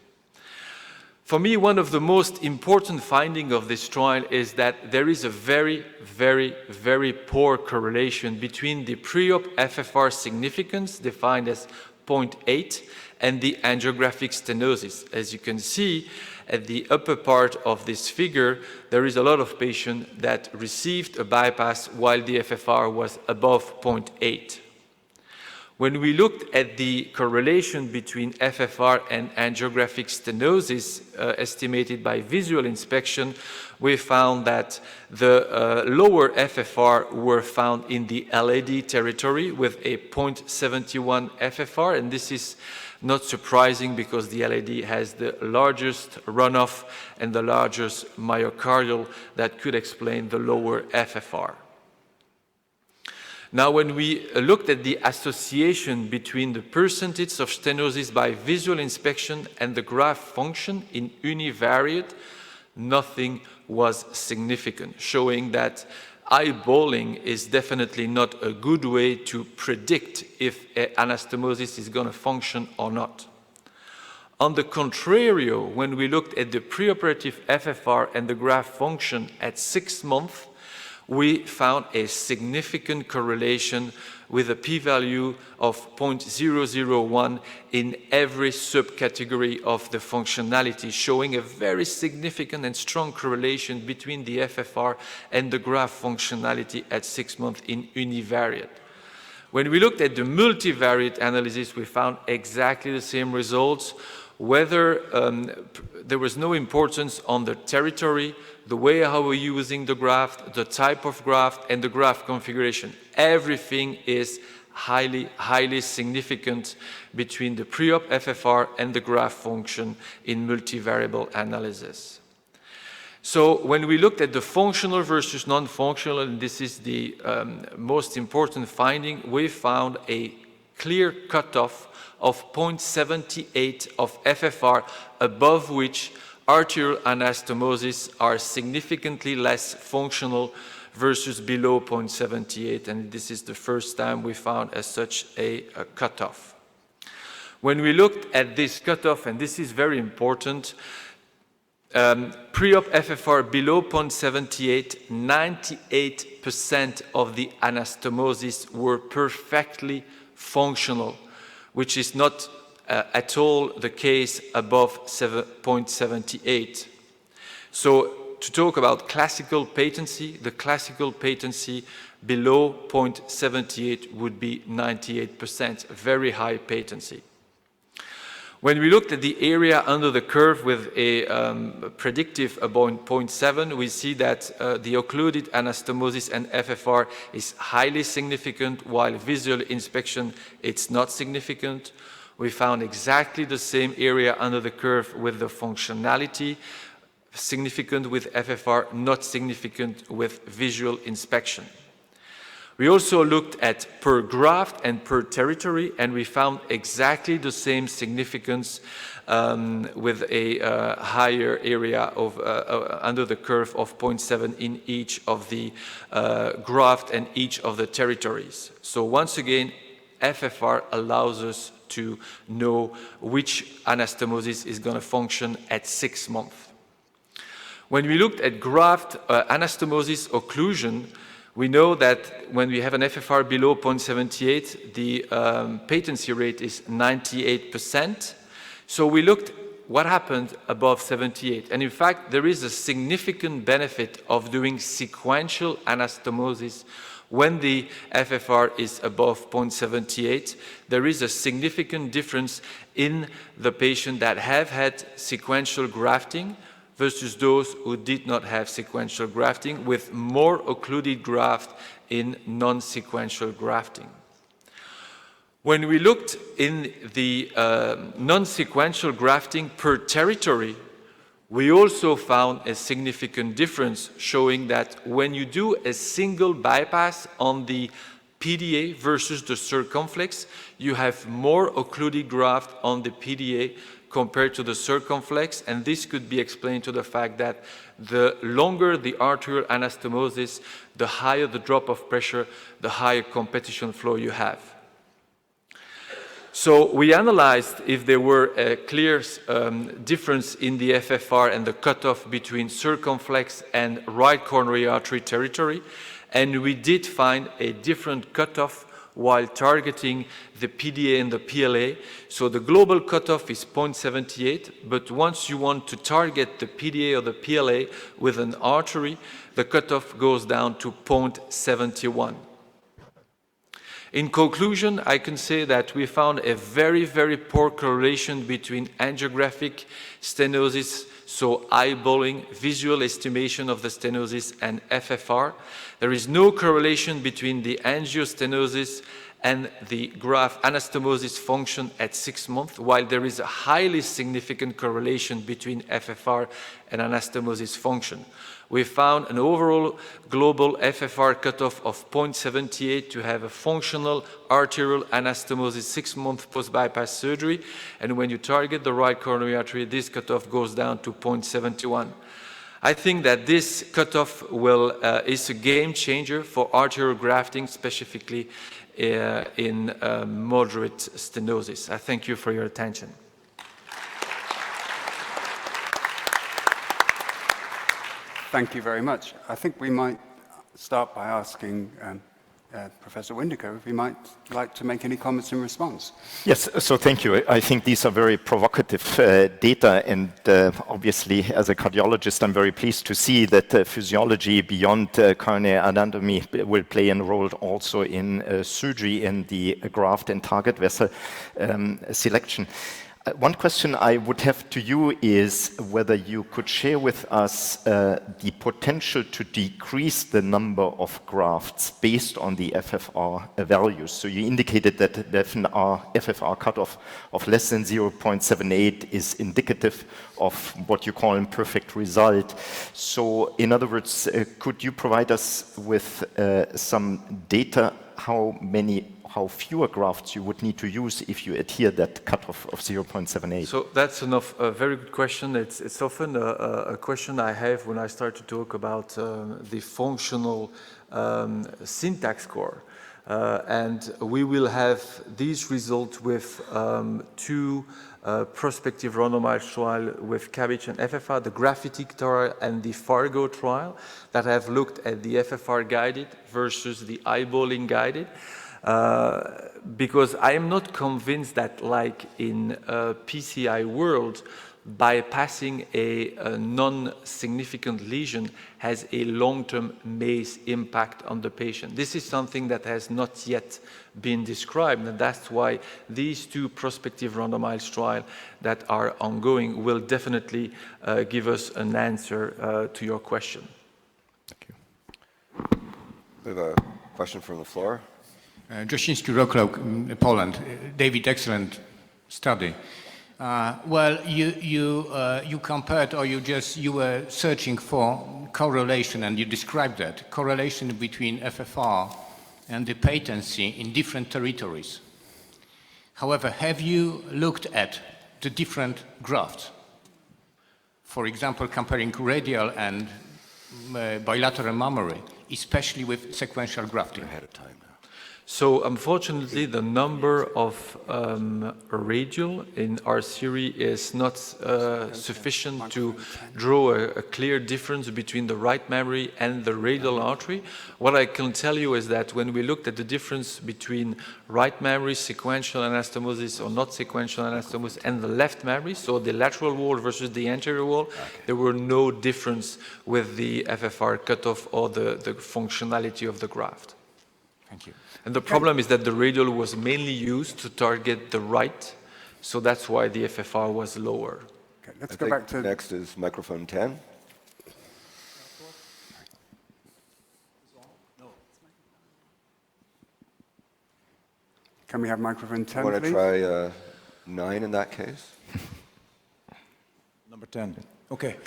For me, one of the most important findings of this trial is that there is a very, very, very poor correlation between the pre-op FFR significance, defined as 0.8, and the angiographic stenosis. As you can see, at the upper part of this figure, there is a lot of patients that received a bypass while the FFR was above 0.8. When we looked at the correlation between FFR and angiographic stenosis estimated by visual inspection, we found that the lower FFR were found in the LAD territory with a 0.71 FFR, and this is not surprising because the LAD has the largest runoff and the largest myocardial that could explain the lower FFR. Now, when we looked at the association between the percentage of stenosis by visual inspection and the graft function in univariate, nothing was significant, showing that eyeballing is definitely not a good way to predict if anastomosis is going to function or not. On the contrary, when we looked at the preoperative FFR and the graft function at 6 months, we found a significant correlation with a p-value of 0.001 in every subcategory of the functionality, showing a very significant and strong correlation between the FFR and the graft functionality at 6 months in univariate. When we looked at the multivariate analysis, we found exactly the same results, whether there was no importance on the territory, the way how we're using the graft, the type of graft, and the graft configuration. Everything is highly, highly significant between the pre-op FFR and the graft function in multivariable analysis. So when we looked at the functional versus non-functional, and this is the most important finding, we found a clear cutoff of 0.78 of FFR, above which arterial anastomosis are significantly less functional versus below 0.78, and this is the first time we found as such a cutoff. When we looked at this cutoff, and this is very important, pre-op FFR below 0.78, 98% of the anastomosis were perfectly functional, which is not at all the case above 0.78. So to talk about classical patency, the classical patency below 0.78 would be 98%, very high patency. When we looked at the area under the curve with a predictive about 0.7, we see that the occluded anastomosis and FFR is highly significant, while visual inspection, it's not significant. We found exactly the same area under the curve with the functionality, significant with FFR, not significant with visual inspection. We also looked at per graft and per territory, and we found exactly the same significance with a higher area of under the curve of 0.7 in each of the graft and each of the territories. So once again, FFR allows us to know which anastomosis is going to function at 6 months. When we looked at graft anastomosis occlusion, we know that when we have an FFR below 0.78, the patency rate is 98%. So we looked what happened above 78. And in fact, there is a significant benefit of doing sequential anastomosis when the FFR is above 0.78. There is a significant difference in the patient that have had sequential grafting versus those who did not have sequential grafting, with more occluded graft in non-sequential grafting. When we looked in the non-sequential grafting per territory, we also found a significant difference, showing that when you do a single bypass on the PDA versus the circumflex, you have more occluded graft on the PDA compared to the circumflex, and this could be explained to the fact that the longer the arterial anastomosis, the higher the drop of pressure, the higher competition flow you have. So we analyzed if there were a clear difference in the FFR and the cutoff between circumflex and right coronary artery territory, and we did find a different cutoff while targeting the PDA and the PLA. So the global cutoff is 0.78, but once you want to target the PDA or the PLA with an artery, the cutoff goes down to 0.71. In conclusion, I can say that we found a very, very poor correlation between angiographic stenosis, so eyeballing, visual estimation of the stenosis, and FFR. There is no correlation between the angiostenosis and the graft anastomosis function at 6 months, while there is a highly significant correlation between FFR and anastomosis function. We found an overall global FFR cutoff of 0.78 to have a functional arterial anastomosis 6 months post-bypass surgery, and when you target the right coronary artery, this cutoff goes down to 0.71. I think that this cutoff is a game changer for arterial grafting, specifically in moderate stenosis. I thank you for your attention. Thank you very much. I think we might start by asking Professor Windico if he might like to make any comments in response. Yes, so thank you. I think these are very provocative data, and obviously as a cardiologist I'm very pleased to see that physiology beyond coronary anatomy will play a role also in surgery in the graft and target vessel selection. One question I would have to you is whether you could share with us the potential to decrease the number of grafts based on the FFR values. So you indicated that the FFR cutoff of less than 0.78 is indicative of what you call a perfect result. So in other words, could you provide us with some data how fewer grafts you would need to use if you adhere that cutoff of 0.78? So that's a very good question. It's often a question I have when I start to talk about the functional syntax score. And we will have these results with two prospective randomized trial with CABG and FFR, the graphitic trial and the Fargo trial that have looked at the FFR guided versus the eyeballing guided. Because I am not convinced that, like in PCI world, bypassing a non-significant lesion has a long-term MACE impact on the patient. This is something that has not yet been described, and that's why these two prospective randomized trials that are ongoing will definitely give us an answer to your question. Thank you. We have a question from the floor. Joshinsky Roklok, Poland. David, excellent study. Well, you compared, or you were searching for correlation, and you described that correlation between FFR and the patency in different territories. However, have you looked at the different grafts? For example, comparing radial and bilateral mammary, especially with sequential grafting. Ahead of time now. So unfortunately, the number of radial in our series is not sufficient to draw a clear difference between the right mammary and the radial artery. What I can tell you is that when we looked at the difference between right mammary, sequential anastomosis or not sequential anastomosis, and the left mammary, so the lateral wall versus the anterior wall, there were no difference with the FFR cutoff or the functionality of the graft. Thank you. And the problem is that the radial was mainly used to target the right, so that's why the FFR was lower. Okay, let's go back to... Next is microphone 10. Can we have microphone 10, Want to please? try 9 in that case? Number 10. Okay.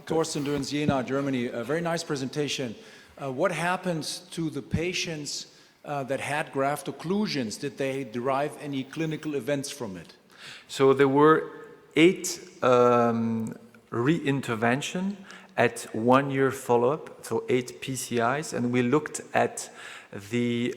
Thorsten Dürns, Jena, Germany. A very nice presentation. What happens to the patients that had graft occlusions? Did they derive any clinical events from it? So there were 8 re-intervention at 1-year follow-up, so 8 PCIs, and we looked at the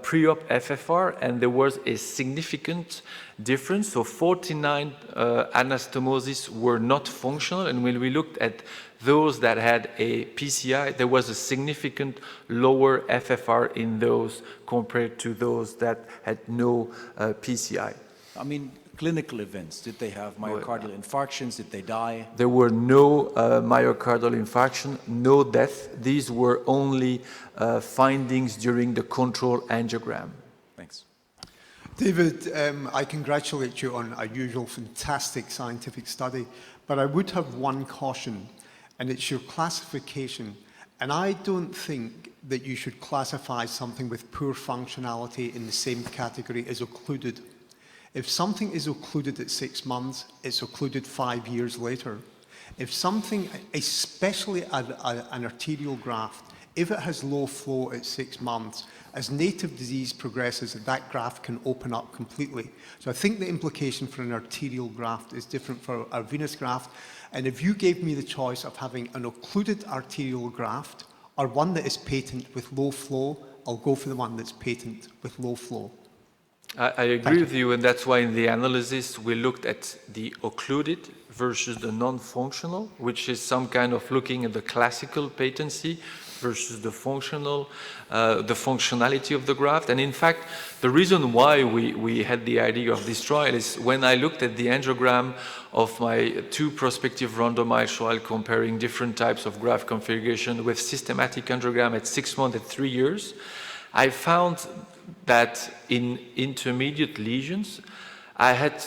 pre-op FFR, and there was a significant difference. So 49 anastomosis were not functional, and when we looked at those that had a PCI, there was a significant lower FFR in those compared to those that had no PCI. I mean, clinical events. Did they have myocardial infarctions? Did they die? There were no myocardial infarction, no death. These were only findings during the control angiogram. Thanks. David, I congratulate you on a usual fantastic scientific study, but I would have one caution, and it's your classification. And I don't think that you should classify something with poor functionality in the same category as occluded. If something is occluded at 6 months, it's occluded 5 years later. If something, especially an arterial graft, if it has low flow at 6 months, as native disease progresses, that graft can open up completely. So I think the implication for an arterial graft is different for a venous graft. And if you gave me the choice of having an occluded arterial graft or one that is patent with low flow, I'll go for the one that's patent with low flow. I agree with you, and that's why in the analysis we looked at the occluded versus the non-functional, which is some kind of looking at the classical patency versus the functional, the functionality of the graft. And in fact, the reason why we had the idea of this trial is when I looked at the angiogram of my 2 prospective randomized trial comparing different types of graft configuration with systematic angiogram at 6 months and 3 years, I found that in intermediate lesions, I had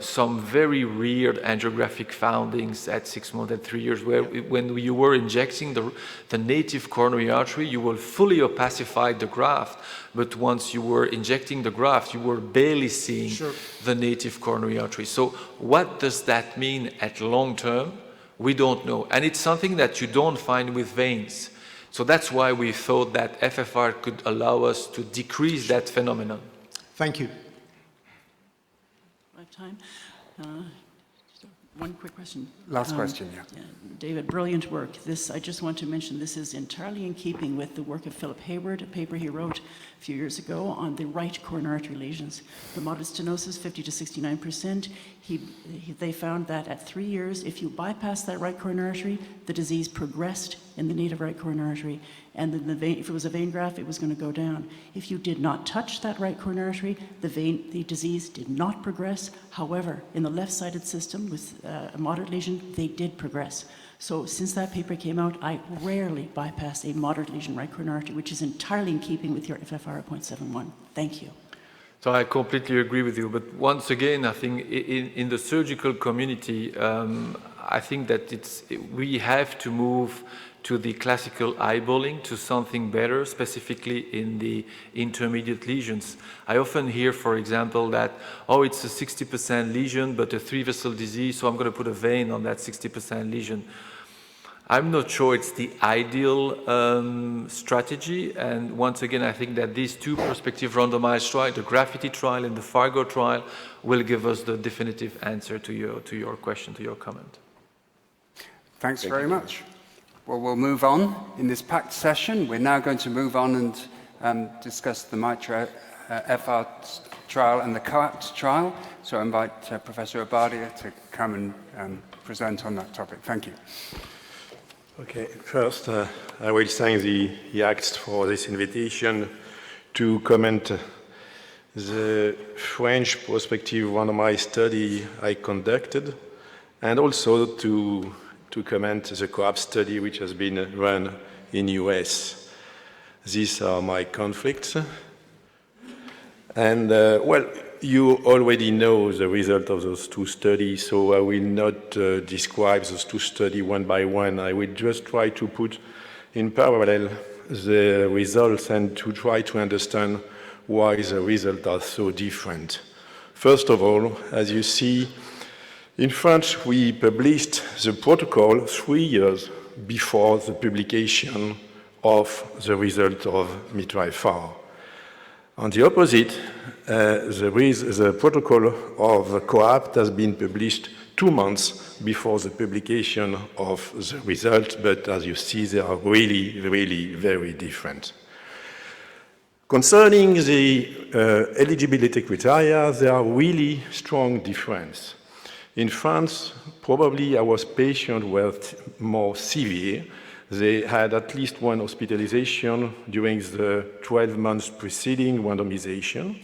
some very weird angiographic findings at 6 months and 3 years, where when you were injecting the native coronary artery, you will fully opacify the graft, but once you were injecting the graft, you were barely seeing the native coronary artery. So what does that mean at long term? We don't know. And it's something that you don't find with veins. So that's why we thought that FFR could allow us to decrease that phenomenon. Thank you. I have time. One quick question. Last question, yeah. David, brilliant work. This, I just want to mention, this is entirely in keeping with the work of Philip Hayward, a paper he wrote a few years ago on the right coronary artery lesions. The moderate stenosis, 50 to 69%. They found that at 3 years, if you bypass that right coronary artery, the disease progressed in the native right coronary artery, and then the vein, if it was a vein graft, it was going to go down. If you did not touch that right coronary artery, the disease did not progress. However, in the left-sided system with a moderate lesion, they did progress. So since that paper came out, I rarely bypass a moderate lesion right coronary artery, which is entirely in keeping with your FFR at 0.71. Thank you. So I completely agree with you, but once again, I think in the surgical community, I think that we have to move to the classical eyeballing, to something better, specifically in the intermediate lesions. I often hear, for example, that, oh, it's a 60% lesion, but a 3-vessel disease, so I'm going to put a vein on that 60% lesion. I'm not sure it's the ideal strategy, and once again, I think that these two prospective randomized trials, the Graffiti trial and the Fargo trial, will give us the definitive answer to your question, to your comment. Thanks very much. Well, we'll move on in this packed session. We're now going to move on and discuss the Mitra-fr trial and the Coapt trial. So I invite Professor Obadia to come and present on that topic. Thank you. Okay, first I will thank the EACTS for this invitation to comment the French prospective randomized study I conducted, and also to comment the Coapt study which has been run in US. These are my conflicts. And well, you already know the result of those two studies, so I will not describe those two studies one by one. I will just try to put in parallel the results and to try to understand why the results are so different. First of all, as you see, in France, we published the protocol 3 years before the publication of the result of Mitra-fr. On the opposite, the protocol of Coapt has been published 2 months before the publication of the result, but as you see, they are really, really very different. Concerning the eligibility criteria, there are really strong differences. In France, probably our patients were more severe. They had at least one hospitalization during the 12 months preceding randomization,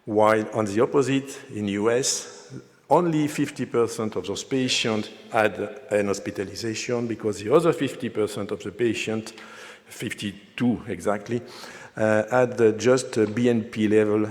while on the opposite, in US, only 50% of those patients had an hospitalization, because the other 50% of the patients, 52 exactly, had just a BNP level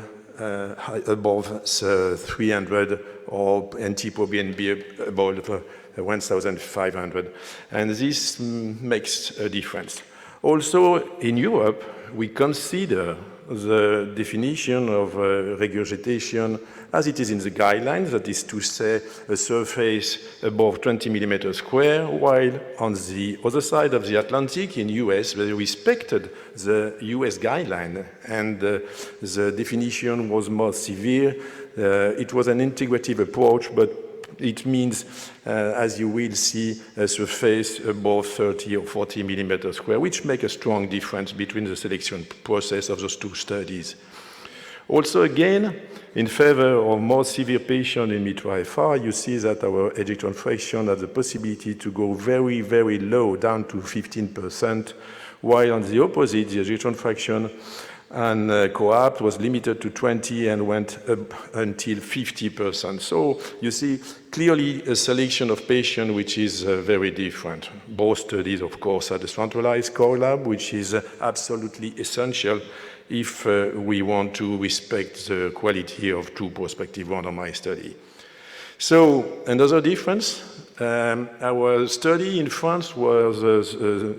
above 300 or NT-proBNP above 1,500. And this makes a difference. Also, in Europe, we consider the definition of regurgitation as it is in the guidelines, that is to say a surface above 20 millimeters square, while on the other side of the Atlantic, in US, they respected the US guideline, and the definition was more severe. It was an integrative approach, but it means, as you will see, a surface above 30 or 40 millimeters square, which make a strong difference between the selection process of those two studies. Also, again, in favor of more severe patients in Mitra-fr, you see that our ejection fraction has the possibility to go very, very low, down to 15%, while on the opposite, the ejection fraction and Coapt was limited to 20 and went up until 50%. So you see clearly a selection of patients which is very different. Both studies, of course, had a centralized core lab, which is absolutely essential if we want to respect the quality of two prospective randomized studies. So another difference, our study in France was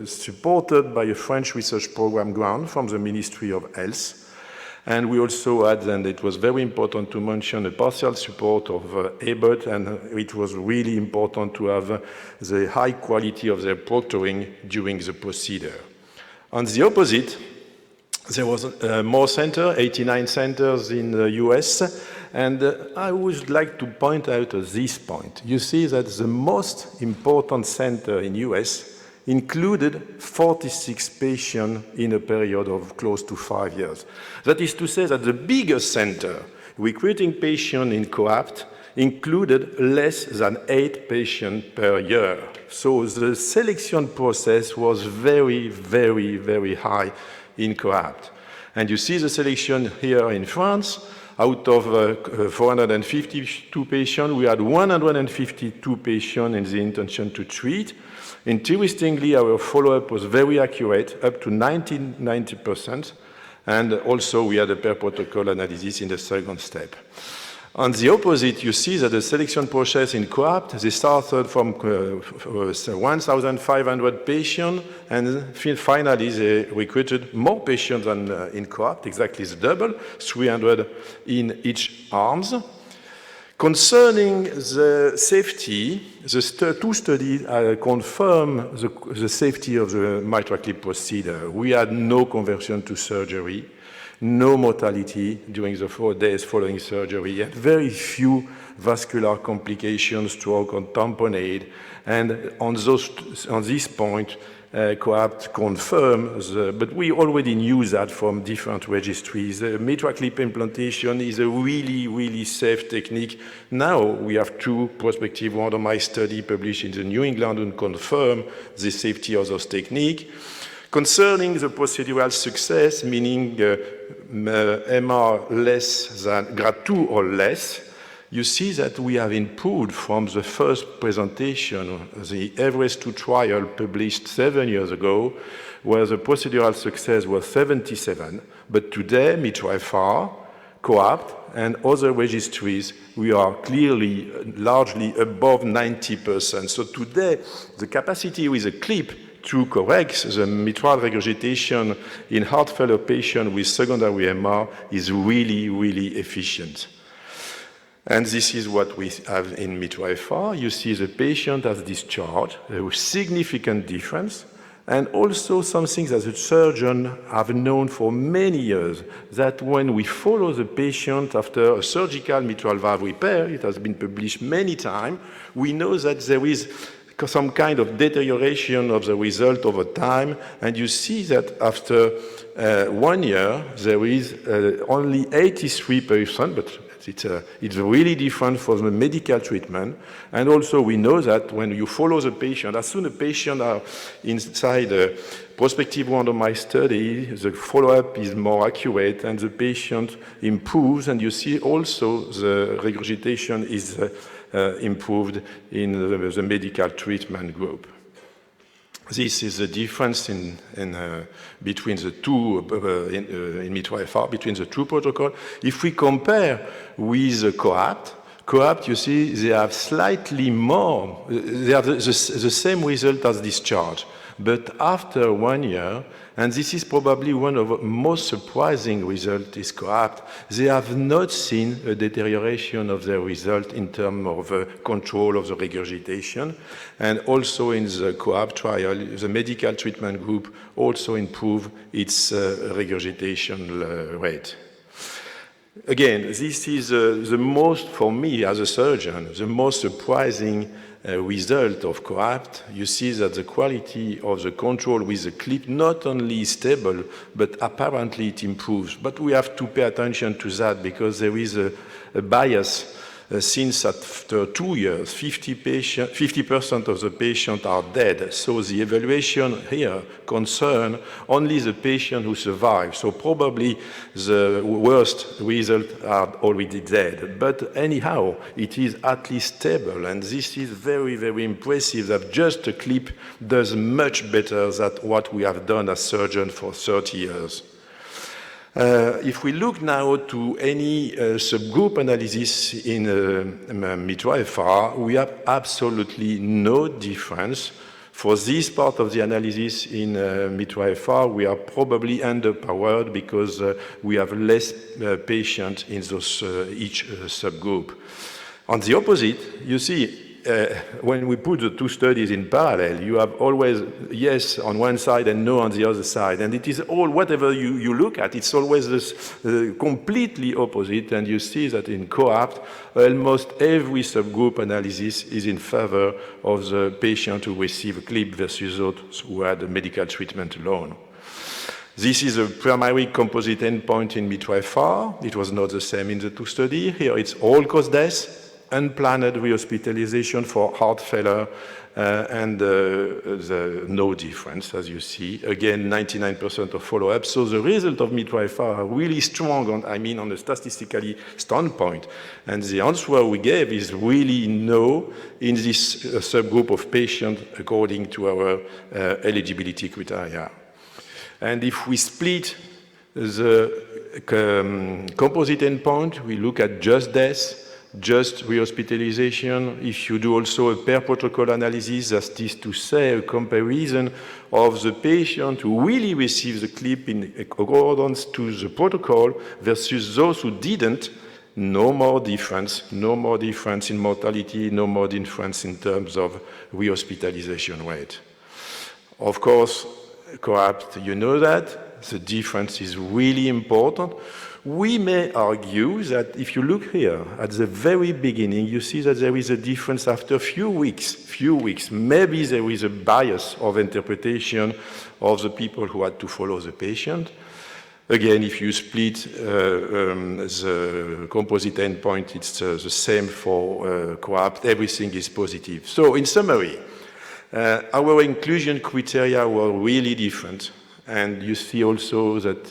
supported by a French research program grant from the Ministry of Health. And we also had, and it was very important to mention, a partial support of ABOT, and it was really important to have the high quality of their proctoring during the procedure. On the opposite, there was more centers, 89 centers in the US, and I would like to point out this point. You see that the most important center in US included 46 patients in a period of close to 5 years. That is to say that the biggest center recruiting patients in Coapt included less than 8 patients per year. So the selection process was very, very, very high in Coapt. And you see the selection here in France. Out of 452 patients, we had 152 patients in the intention to treat. Interestingly, our follow-up was very accurate, up to 90%, and also we had a per protocol analysis in the second step. On the opposite, you see that the selection process in Coapt, they started from 1,500 patients, and finally they recruited more patients than in Coapt, exactly the double, 300 in each arms. Concerning the safety, the two studies confirm the safety of the mitral clip procedure. We had no conversion to surgery, no mortality during the 4 days following surgery, and very few vascular complications, stroke or tamponade. And on this point, Coapt confirms, but we already knew that from different registries. Mitral clip implantation is a really, really safe technique. Now we have 2 prospective randomized studies published in the New England and confirm the safety of those techniques. Concerning the procedural success, meaning MR less than grade 2 or less, you see that we have improved from the first presentation, the Everest 2 trial published 7 years ago, where the procedural success was 77. But today, Mitra-fr, Coapt, and other registries, we are clearly largely above 90%. So today, the capacity with a clip to correct the mitral regurgitation in heart failure patients with secondary MR is really, really efficient. And this is what we have in Mitra-fr. You see the patient has discharged, a significant difference, and also something that the surgeon have known for many years, that when we follow the patient after a surgical mitral valve repair, it has been published many times, we know that there is some kind of deterioration of the result over time, and you see that after 1 year, there is only 83%, but it's really different for the medical treatment. And also we know that when you follow the patient, as soon as the patient are inside a prospective randomized study, the follow-up is more accurate and the patient improves, and you see also the regurgitation is improved in the medical treatment group. This is the difference between the two in Mitra-fr, between the two protocols. If we compare with Coapt, you see they have slightly more, they have the same result as discharge, but after 1 year, and this is probably one of the most surprising results is Coapt, they have not seen a deterioration of their result in terms of control of the regurgitation. And also in the Coapt trial, the medical treatment group also improved its regurgitation rate. Again, this is the most, for me as a surgeon, the most surprising result of Coapt. You see that the quality of the control with the clip not only is stable, but apparently it improves. But we have to pay attention to that because there is a bias since after 2 years, 50% of the patients are dead. So the evaluation here concerns only the patient who survived. So probably the worst results are already dead. But anyhow, it is at least stable. And this is very, very impressive that just a clip does much better than what we have done as surgeons for 30 years. If we look now to any subgroup analysis in Mitra-fr, we have absolutely no difference. For this part of the analysis in Mitra-fr, we are probably underpowered because we have less patients in those, each subgroup. On the opposite, you see when we put the two studies in parallel, you have always yes on one side and no on the other side. And it is all, whatever you look at, it's always this completely opposite. And you see that in Coapt, almost every subgroup analysis is in favor of the patient who receive a clip versus those who had a medical treatment alone. This is a primary composite endpoint in Mitra-fr. It was not the same in the two studies. Here it's all-cause death, unplanned rehospitalization for heart failure, and no difference, as you see. Again, 99% of follow-up. So the result of Mitra-fr are really strong, on a statistically standpoint. And the answer we gave is really no in this subgroup of patients according to our eligibility criteria. And if we split the composite endpoint, we look at just death, just rehospitalization. If you do also a per protocol analysis, that is to say a comparison of the patient who really received the clip in accordance to the protocol versus those who didn't, no more difference in mortality, no more difference in terms of rehospitalization rate. Of course, Coapt, you know that, the difference is really important. We may argue that if you look here at the very beginning, you see that there is a difference after a few weeks. Maybe there is a bias of interpretation of the people who had to follow the patient. Again, if you split the composite endpoint, it's the same for Coapt. Everything is positive. So in summary, our inclusion criteria were really different. And you see also that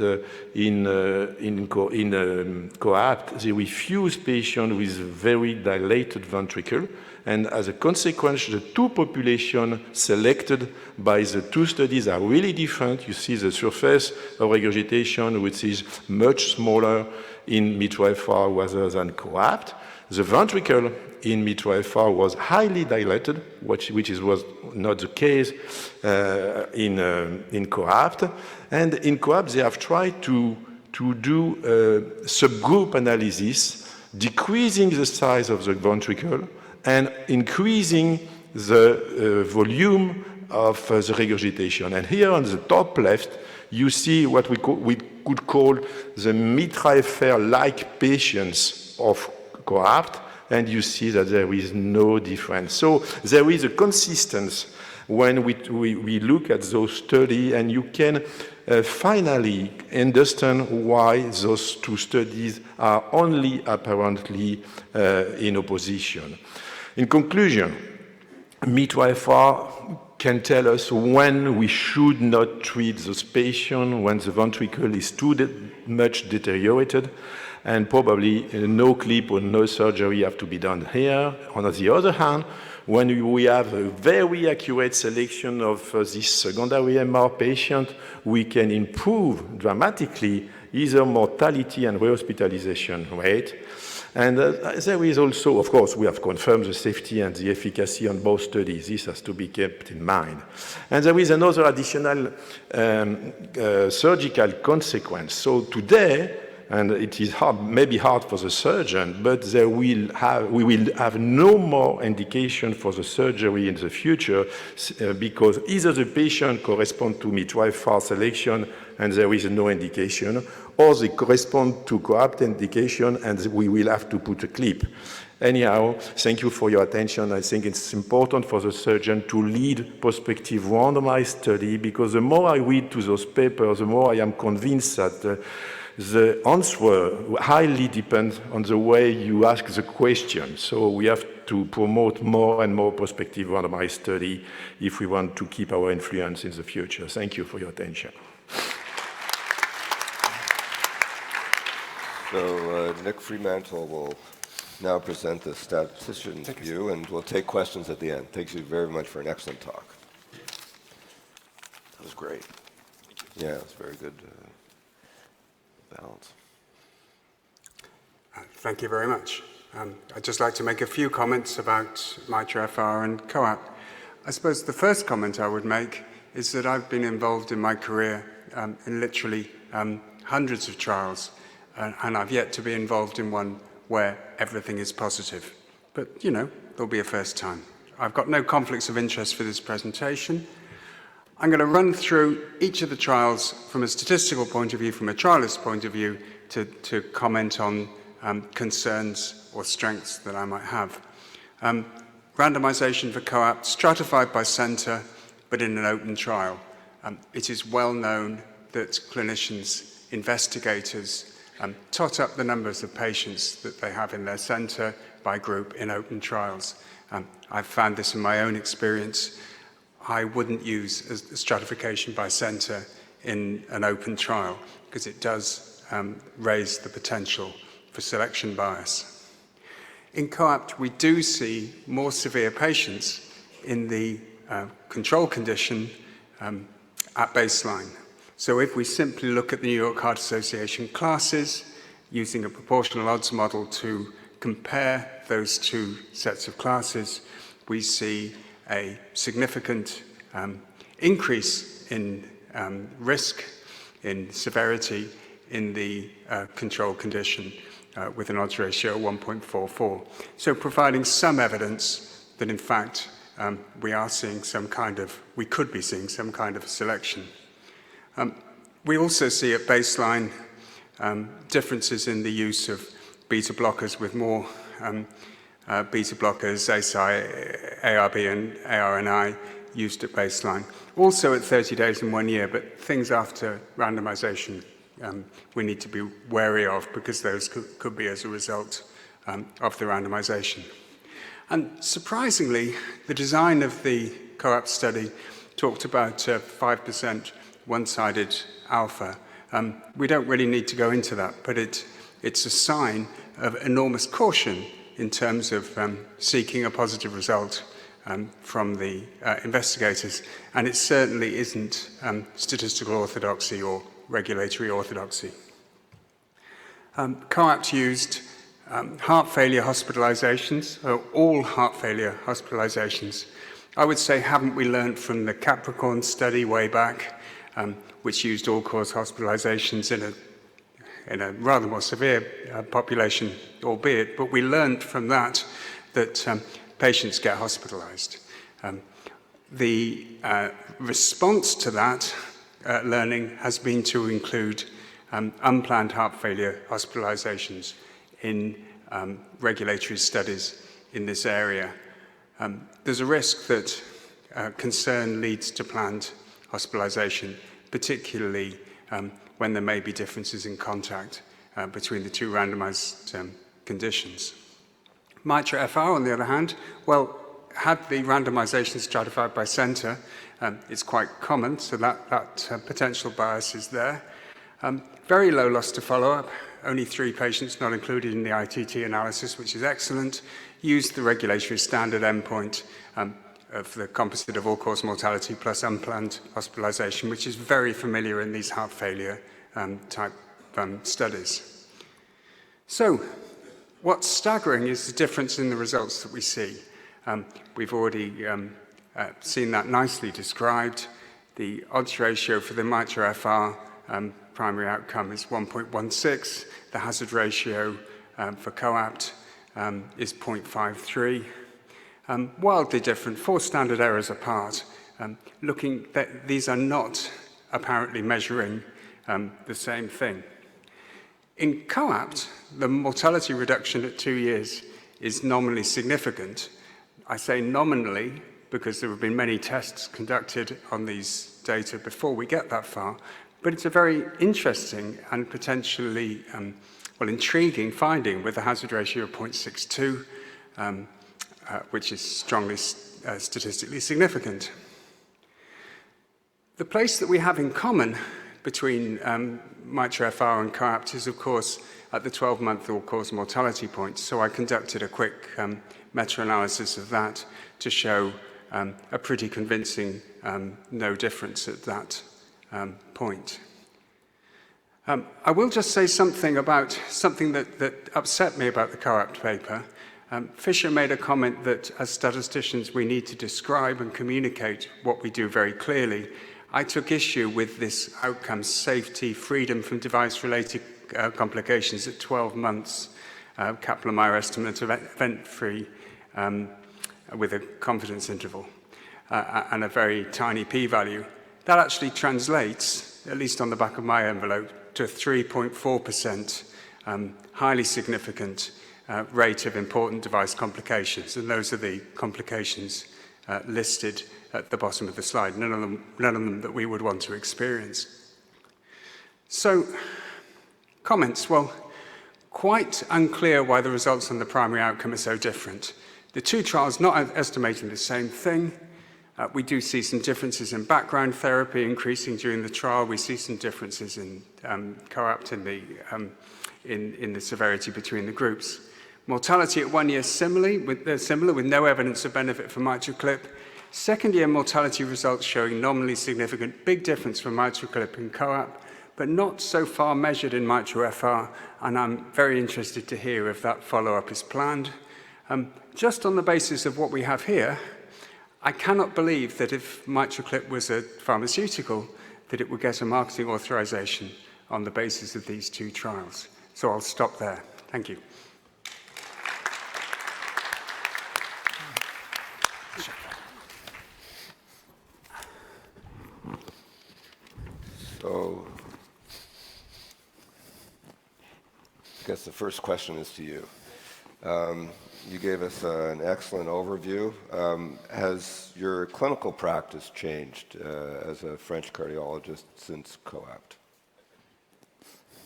in Coapt, they refuse patients with very dilated ventricle. And as a consequence, the two populations selected by the two studies are really different. You see the surface of regurgitation, which is much smaller in Mitra-fr rather than Coapt. The ventricle in Mitra-fr was highly dilated, which was not the case in Coapt. And in Coapt, they have tried to do a subgroup analysis, decreasing the size of the ventricle and increasing the volume of the regurgitation. And here on the top left, you see what we could call the Mitra-fr-like patients of Coapt, and you see that there is no difference. So there is a consistency when we look at those studies, and you can finally understand why those two studies are only apparently in opposition. In conclusion, Mitra-fr can tell us when we should not treat those patients, when the ventricle is too much deteriorated, and probably no clip or no surgery have to be done here. On the other hand, when we have a very accurate selection of this secondary MR patient, we can improve dramatically either mortality and rehospitalization rate. And there is also, of course, we have confirmed the safety and the efficacy on both studies. This has to be kept in mind. And there is another additional surgical consequence. So today, and it is maybe hard for the surgeon, but we will have no more indication for the surgery in the future because either the patient corresponds to Mitra-fr selection and there is no indication, or they correspond to Coapt indication and we will have to put a clip. Anyhow, thank you for your attention. I think it's important for the surgeon to lead prospective randomized study because the more I read to those papers, the more I am convinced that the answer highly depends on the way you ask the question. So we have to promote more and more prospective randomized study if we want to keep our influence in the future. Thank you for your attention. So Nick Freemantle will now present the statistician's view, and we'll take questions at the end. Thank you very much for an excellent talk. That was great. Yeah, it was very good. Balance. Thank you very much. I'd just like to make a few comments about Mitra-fr and Coapt. I suppose the first comment I would make is that I've been involved in my career in literally hundreds of trials, and I've yet to be involved in one where everything is positive. But, you know, there'll be a first time. I've got no conflicts of interest for this presentation. I'm going to run through each of the trials from a statistical point of view, from a trialist point of view, to comment on concerns or strengths that I might have. Randomization for Coapt, stratified by centre, but in an open trial. It is well known that clinicians, investigators, tot up the numbers of patients that they have in their centre by group in open trials. I've found this in my own experience. I wouldn't use a stratification by centre in an open trial because it does raise the potential for selection bias. In Coapt, we do see more severe patients in the control condition at baseline. So if we simply look at the New York Heart Association classes, using a proportional odds model to compare those two sets of classes, we see a significant increase in risk, in severity, in the control condition with an odds ratio of 1.44. So providing some evidence that in fact we could be seeing some kind of selection. We also see at baseline differences in the use of beta blockers with more beta blockers, ASI, ARB and ARNI used at baseline. Also at 30 days and 1 year, but things after randomization we need to be wary of because those could be as a result of the randomization. And surprisingly, the design of the Coapt study talked about 5% one-sided alpha. We don't really need to go into that, but it's a sign of enormous caution in terms of seeking a positive result from the investigators, and it certainly isn't statistical orthodoxy or regulatory orthodoxy. Coapt used heart failure hospitalizations, or all heart failure hospitalizations. I would say, haven't we learned from the Capricorn study way back, which used all-cause hospitalizations in a rather more severe population, albeit, but we learned from that patients get hospitalized. The response to that learning has been to include unplanned heart failure hospitalizations in regulatory studies in this area. There's a risk that concern leads to planned hospitalization, particularly when there may be differences in contact between the two randomized conditions. Mitra-fr, on the other hand, well, had the randomization stratified by center, it's quite common, so that potential bias is there. Very low loss to follow-up, only 3 patients not included in the ITT analysis, which is excellent. Used the regulatory standard endpoint of the composite of all-cause mortality plus unplanned hospitalization, which is very familiar in these heart failure type studies. So, what's staggering is the difference in the results that we see. We've already seen that nicely described. The odds ratio for the Mitra-fr primary outcome is 1.16. The hazard ratio for Coapt is 0.53. Wildly different, 4 standard errors apart, looking that these are not apparently measuring the same thing. In Coapt, the mortality reduction at 2 years is nominally significant. I say nominally because there have been many tests conducted on these data before we get that far, but it's a very interesting and potentially intriguing finding with a hazard ratio of 0.62, which is strongly statistically significant. The place that we have in common between Mitra-fr and Coapt is, of course, at the 12-month all-cause mortality point. So I conducted a quick meta-analysis of that to show a pretty convincing no difference at that point. I will just say something about something that upset me about the Coapt paper. Fisher made a comment that as statisticians we need to describe and communicate what we do very clearly. I took issue with this outcome, safety, freedom from device-related complications at 12 months, Kaplan-Meier estimate of event-free with a confidence interval and a very tiny p-value, that actually translates, at least on the back of my envelope, to a 3.4% highly significant rate of important device complications. And those are the complications listed at the bottom of the slide, none of them that we would want to experience. So, comments, well, quite unclear why the results on the primary outcome are so different. The two trials not estimating the same thing. We do see some differences in background therapy increasing during the trial. We see some differences in Coapt in the severity between the groups. Mortality at 1 year similar with no evidence of benefit for MitraClip. Second year mortality results showing nominally significant big difference for MitraClip and Coapt, but not so far measured in Mitra-fr, and I'm very interested to hear if that follow-up is planned. Just on the basis of what we have here, I cannot believe that if MitraClip was a pharmaceutical, that it would get a marketing authorization on the basis of these two trials. So I'll stop there. Thank you. So, I guess the first question is to you. You gave us an excellent overview. Has your clinical practice changed as a French cardiologist since Coapt?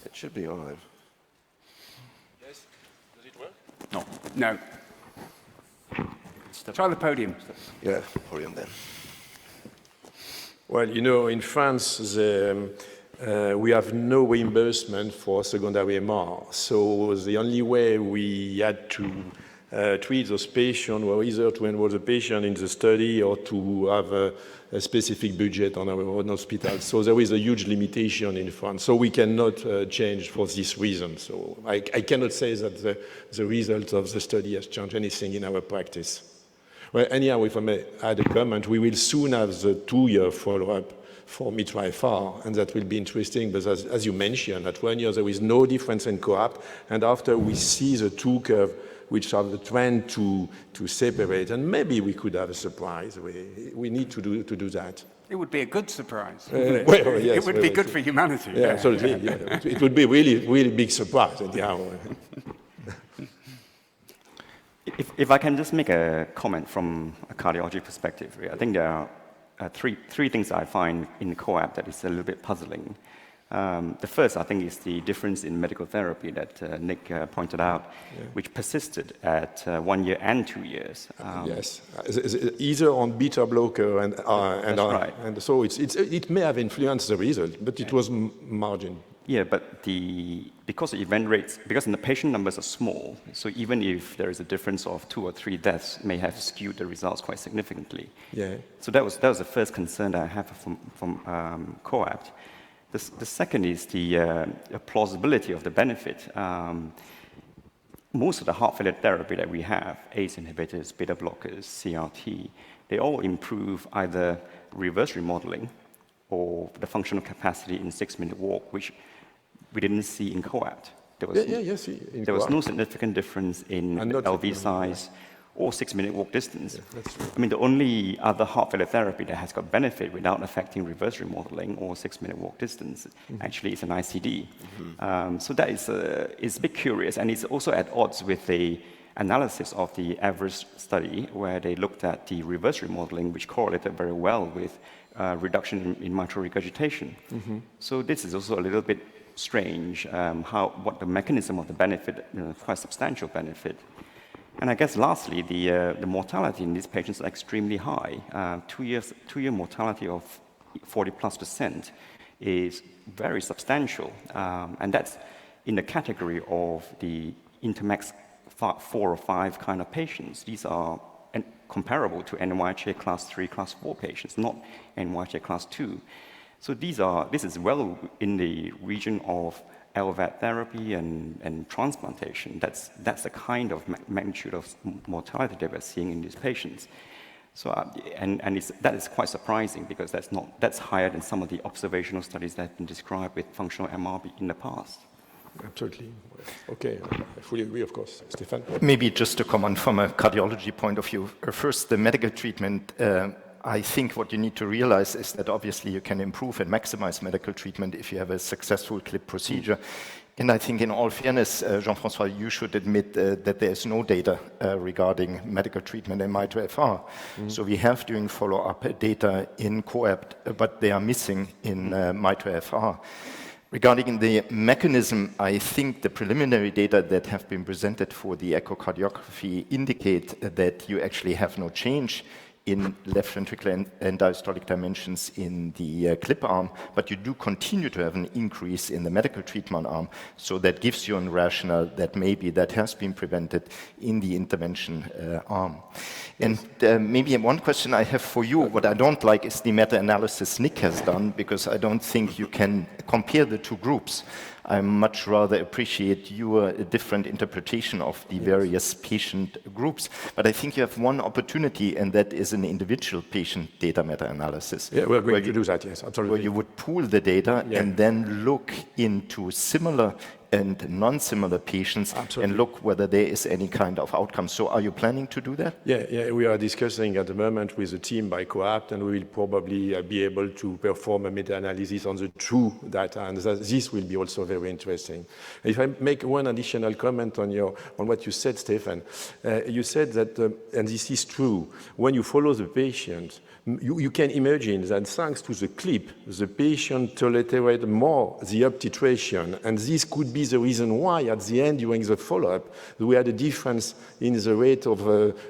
It should be on. Yes. Does it work? No. No. Try the podium. Yeah, podium then. Well, you know, in France, we have no reimbursement for secondary MR. So the only way we had to treat those patients were either to enroll the patient in the study or to have a specific budget on our own hospital. So there is a huge limitation in France. So we cannot change for this reason. So I cannot say that the result of the study has changed anything in our practice. Well, anyhow, if I may add a comment, we will soon have the 2-year follow-up for Mitra-fr, and that will be interesting, but as you mentioned, at 1 year there is no difference in Coapt, and after we see the two curves, which are the trend to separate, and maybe we could have a surprise. We need to do that. It would be a good surprise. Well, yes, it would be good for humanity. Yeah, absolutely. Yeah. It would be a really big surprise. Anyhow. If I can just make a comment from a cardiology perspective, I think there are three things I find in Coapt that is a little bit puzzling. The first, I think, is the difference in medical therapy that Nick pointed out, which persisted at 1 year and 2 years. Yes, either on beta blocker and right. And so it may have influenced the result, but it was margin. Yeah, but because the event rates, because the patient numbers are small, so even if there is a difference of 2 or 3 deaths, may have skewed the results quite significantly. Yeah. So that was the first concern that I have from Coapt. The second is the plausibility of the benefit. Most of the heart failure therapy that we have, ACE inhibitors, beta blockers, CRT, they all improve either reverse remodeling or the functional capacity in 6-minute walk, which we didn't see in Coapt. There was no significant difference in LV size or 6-minute walk distance. I mean, the only other heart failure therapy that has got benefit without affecting reverse remodeling or 6-minute walk distance actually is an ICD. So that is a bit curious, and it's also at odds with the analysis of the average study where they looked at the reverse remodeling, which correlated very well with reduction in mitral regurgitation. So this is also a little bit strange, what the mechanism of the benefit, quite substantial benefit. And I guess lastly, the mortality in these patients is extremely high. 2-year mortality of 40+% is very substantial, and that's in the category of the Intermax 4 or 5 kind of patients. These are comparable to NYHA class 3, class 4 patients, not NYHA class 2. So this is well in the region of LVAD therapy and transplantation. That's the kind of magnitude of mortality that we're seeing in these patients. So that is quite surprising because that's higher than some of the observational studies that have been described with functional MRB in the past. Absolutely. Okay, I fully agree, of course. Stefan? Maybe just to comment from a cardiology point of view. First, the medical treatment, I think what you need to realize is that obviously you can improve and maximize medical treatment if you have a successful clip procedure. And I think in all fairness, Jean-François, you should admit that there is no data regarding medical treatment in Mitra-fr. So we have doing follow-up data in Coapt, but they are missing in Mitra-fr. Regarding the mechanism, I think the preliminary data that have been presented for the echocardiography indicate that you actually have no change in left ventricular and diastolic dimensions in the clip arm, but you do continue to have an increase in the medical treatment arm. So that gives you a rationale that maybe that has been prevented in the intervention arm. And maybe one question I have for you, what I don't like is the meta-analysis Nick has done, because I don't think you can compare the two groups. I much rather appreciate your different interpretation of the various patient groups. But I think you have one opportunity, and that is an individual patient data meta-analysis. Yeah, we're going to do that, yes, absolutely. Where you would pool the data and then look into similar and non-similar patients and look whether there is any kind of outcome. So are you planning to do that? Yeah, we are discussing at the moment with a team by Coapt, and we will probably be able to perform a meta-analysis on the true data, and this will be also very interesting. If I make one additional comment on what you said, Stefan, you said that, and this is true, when you follow the patient, you can imagine that thanks to the clip, the patient tolerated more the uptitration, and this could be the reason why at the end during the follow-up we had a difference in the rate of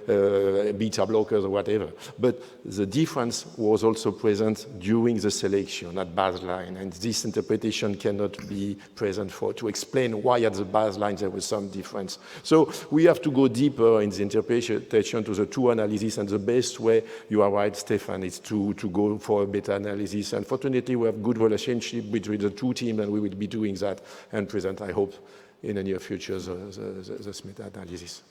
beta blockers or whatever. But the difference was also present during the selection at baseline, and this interpretation cannot be present to explain why at the baseline there was some difference. So we have to go deeper in the interpretation to the two analysis, and the best way, you are right, Stefan, is to go for a meta-analysis. Unfortunately, we have good relationship between the two teams, and we will be doing that and present, I hope, in the near future, this meta-analysis.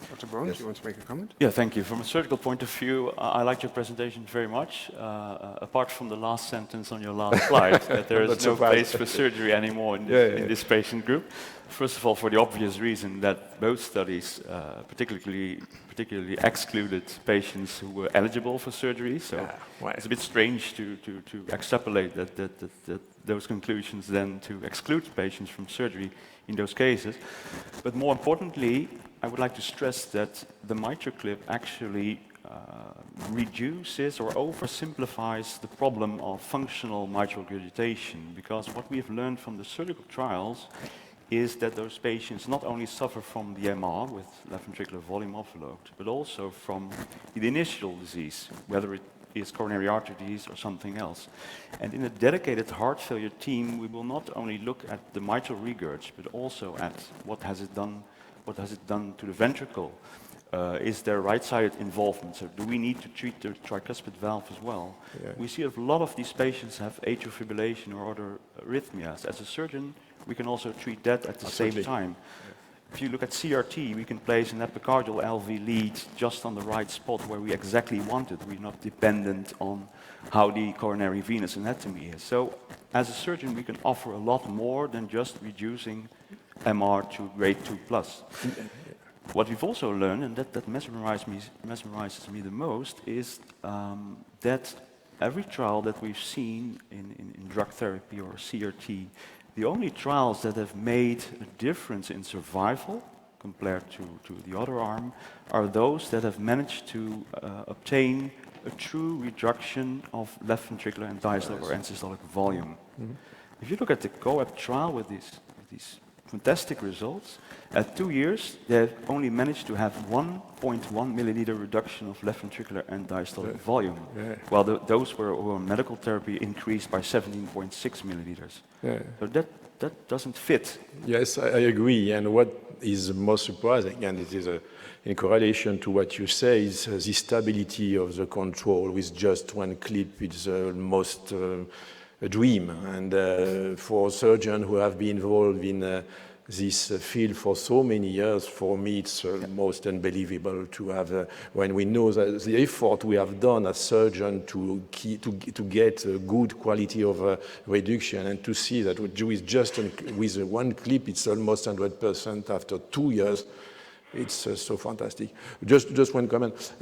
Dr. Braun, do you want to make a comment? Yeah, thank you. From a surgical point of view, I liked your presentation very much, apart from the last sentence on your last slide, that there is no place for surgery anymore in this patient group. First of all, for the obvious reason that both studies particularly excluded patients who were eligible for surgery, so it's a bit strange to extrapolate that those conclusions then to exclude patients from surgery in those cases. But more importantly, I would like to stress that the mitral clip actually reduces or oversimplifies the problem of functional mitral regurgitation, because what we have learned from the surgical trials is that those patients not only suffer from the MR with left ventricular volume overload, but also from the initial disease, whether it is coronary artery disease or something else. And in a dedicated heart failure team, we will not only look at the mitral regurg, but also at what has it done to the ventricle. Is there right-sided involvement? So do we need to treat the tricuspid valve as well? Yeah. We see a lot of these patients have atrial fibrillation or other arrhythmias. As a surgeon, we can also treat that at the same time. Yeah. If you look at CRT, we can place an epicardial LV lead just on the right spot where we exactly want it. We're not dependent on how the coronary venous anatomy is. So as a surgeon, we can offer a lot more than just reducing MR to grade 2+. What we've also learned, and that mesmerizes me the most, is that every trial that we've seen in drug therapy or CRT, the only trials that have made a difference in survival compared to the other arm are those that have managed to obtain a true reduction of left ventricular and diastolic or end-systolic volume. Mm-hmm. If you look at the Coapt trial with these fantastic results, at 2 years, they've only managed to have 1.1 milliliter reduction of left ventricular and diastolic volume, while those who were on medical therapy increased by 17.6 milliliters. Yeah. So that doesn't fit. Yes, I agree. And what is most surprising, and it is in correlation to what you say, is the stability of the control with just one clip. It's almost a dream. And for surgeons who have been involved in this field for so many years. For me, it's almost unbelievable to have, when we know that the effort we have done as surgeons to get a good quality of reduction, and to see that with just with one clip, it's almost 100% after 2 years. It's so fantastic. Just one comment.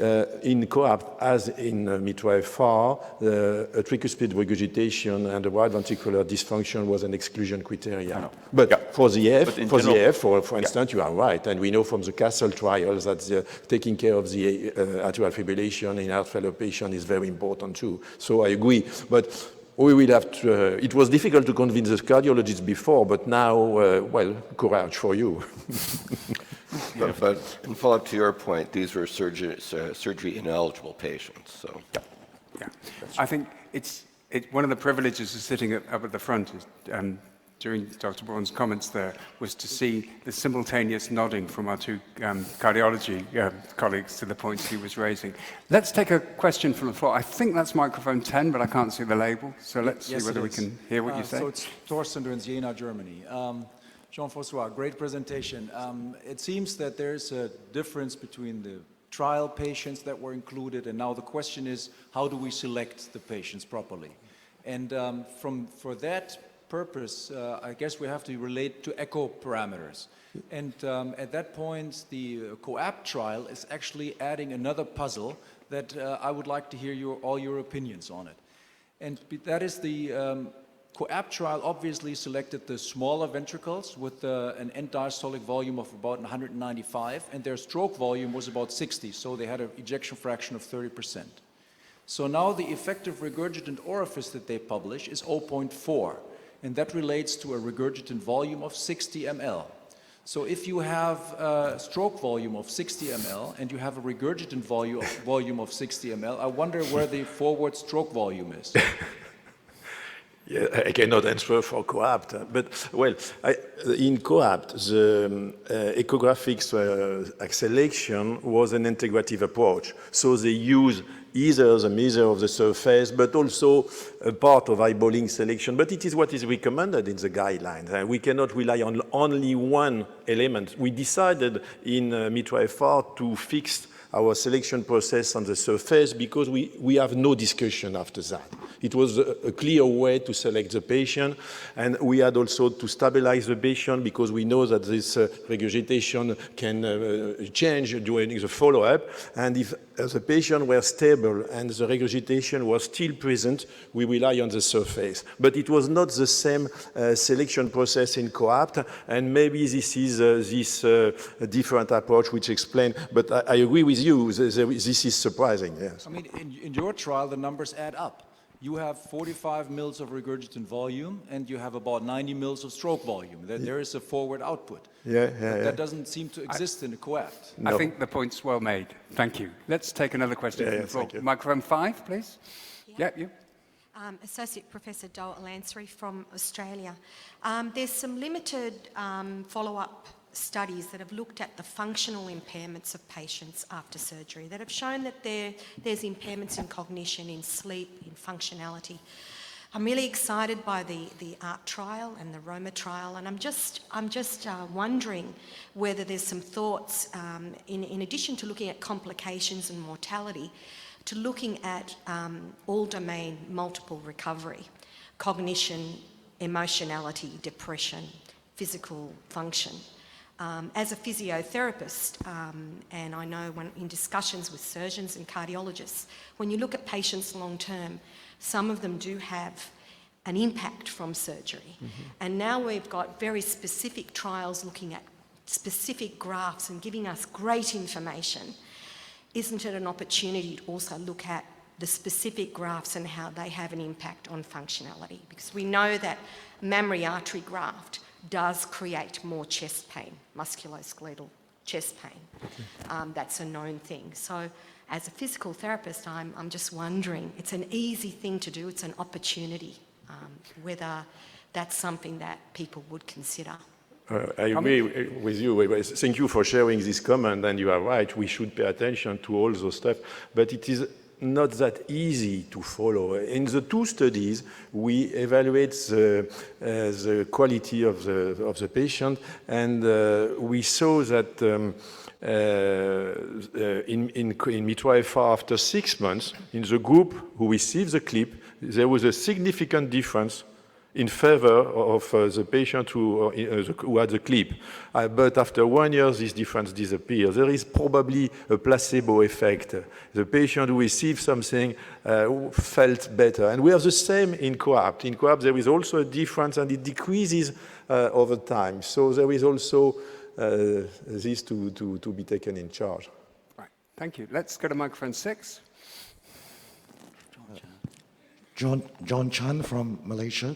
In Coapt, as in Mitra-fr, a tricuspid regurgitation and a right ventricular dysfunction was an exclusion criteria. But for the EF, for instance, you are right. And we know from the Castle trials that taking care of the atrial fibrillation in heart failure patients is very important too. So I agree. But we will have to, it was difficult to convince the cardiologists before, but now, well, courage for you. But in follow-up to your point, these were surgery ineligible patients. So, yeah. I think it's one of the privileges of sitting up at the front is, during Dr. Bourne's comments there was to see the simultaneous nodding from our two cardiology colleagues to the points he was raising. Let's take a question from the floor. I think that's microphone 10, but I can't see the label. So let's see whether we can hear what you say. So it's Drs in Jena, Germany. Jean-François, great presentation. It seems that there's a difference between the trial patients that were included, and now the question is, how do we select the patients properly? And for that purpose, I guess we have to relate to echo parameters. And at that point, the Coapt trial is actually adding another puzzle that I would like to hear all your opinions on it. And that is the Coapt trial obviously selected the smaller ventricles with an end diastolic volume of about 195, and their stroke volume was about 60, so they had an ejection fraction of 30%. So now the effective regurgitant orifice that they publish is 0.4, and that relates to a regurgitant volume of 60 ml. So if you have a stroke volume of 60 ml and you have a regurgitant volume of 60 ml, I wonder where the forward stroke volume is. Yeah, I cannot answer for Coapt, but well, in Coapt, the echographic selection was an integrative approach. So they use either the measure of the surface, but also a part of eyeballing selection. But it is what is recommended in the guidelines. We cannot rely on only one element. We decided in Mitra-fr to fix our selection process on the surface because we have no discussion after that. It was a clear way to select the patient, and we had also to stabilize the patient because we know that this regurgitation can change during the follow-up, and if the patient were stable and the regurgitation was still present, we rely on the surface. But it was not the same selection process in Coapt, and maybe this is this different approach which explains, but I agree with you, this is surprising, yes. I mean, in your trial, the numbers add up. You have 45 mils of regurgitant volume, and you have about 90 mils of stroke volume. There is a forward output. That doesn't seem to exist in the Coapt. No. I think the point's well made. Thank you. Let's take another question from the floor. Microphone 5, please. Yeah, you. Associate Professor Doa Lansbury from Australia. There's some limited follow-up studies that have looked at the functional impairments of patients after surgery that have shown that there's impairments in cognition, in sleep, in functionality. I'm really excited by the ART trial and the Roma trial, and I'm just wondering whether there's some thoughts, in addition to looking at complications and mortality, to looking at all-domain multiple recovery, cognition, emotionality, depression, physical function. As a physiotherapist, and I know when in discussions with surgeons and cardiologists, when you look at patients long-term, some of them do have an impact from surgery. And now we've got very specific trials looking at specific graphs and giving us great information. Isn't it an opportunity to also look at the specific graphs and how they have an impact on functionality? Because we know that mammary artery graft does create more chest pain, musculoskeletal chest pain. That's a known thing. So as a physical therapist, I'm just wondering, it's an easy thing to do, it's an opportunity, whether that's something that people would consider. I agree with you. Thank you for sharing this comment, and you are right, we should pay attention to all those stuff. But it is not that easy to follow. In the two studies, we evaluate the quality of the patient, and we saw that in Mitra-fr after 6 months, in the group who received the clip, there was a significant difference in favor of the patient who had the clip. But after 1 year, this difference disappears. There is probably a placebo effect. The patient who received something felt better. And we have the same in Coapt. In Coapt, there is also a difference, and it decreases over time. So there is also this to be taken in charge. Right. Thank you. Let's go to microphone 6. John Chan from Malaysia.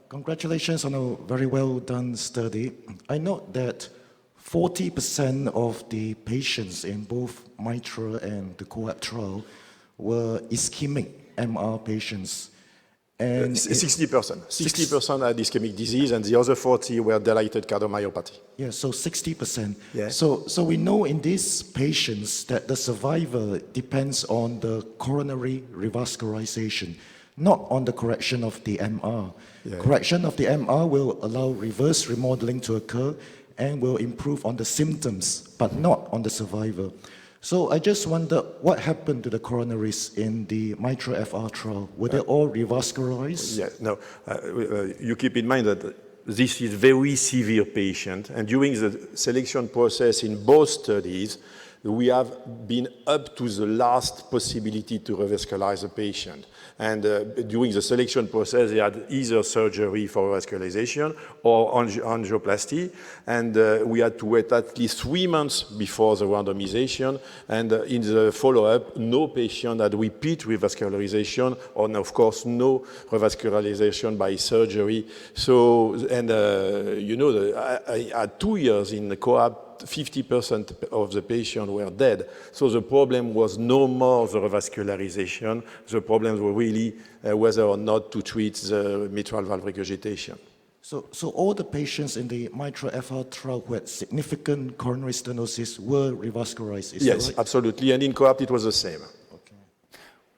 Congratulations on a very well done study. I note that 40% of the patients in both Mitra and the Coapt trial were ischemic MR patients. And 60%. 60% had ischemic disease, and the other 40 were dilated cardiomyopathy. Yeah, so 60%. Yeah. So we know in these patients that the survival depends on the coronary revascularization, not on the correction of the MR. Yeah. Correction of the MR will allow reverse remodeling to occur and will improve on the symptoms, but not on the survival. So I just wonder what happened to the coronaries in the Mitra-fr trial. Were they all revascularized? Yeah, no. You keep in mind that this is very severe patient, and during the selection process in both studies, we have been up to the last possibility to revascularize the patient. And during the selection process, they had either surgery for revascularization or angioplasty. And we had to wait at least 3 months before the randomization. And in the follow-up, no patient had repeat revascularization, and of course, no revascularization by surgery. So, and you know, at 2 years in the Coapt, 50% of the patients were dead. So the problem was no more the revascularization. The problems were really whether or not to treat the mitral valve regurgitation. So all the patients in the Mitra-fr trial who had significant coronary stenosis were revascularized, is yes, that right? absolutely. And in Coapt, it was the same. Okay.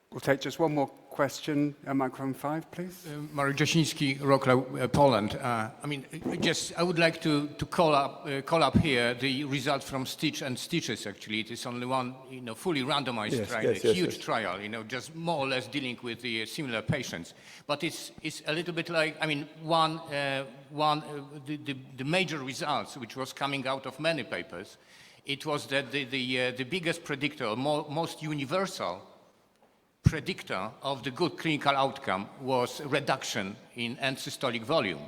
We'll take just one more question. Microphone 5, please. Marek Jasiński, Wrocław, Poland. I would like to call up here the result from STITCH and STITCHES. Actually, it is only one, fully randomized trial, huge trial. Just more or less dealing with the similar patients. But it's a little bit like, the major results, which was coming out of many papers, it was that the biggest predictor, most universal predictor of the good clinical outcome was reduction in end systolic volume,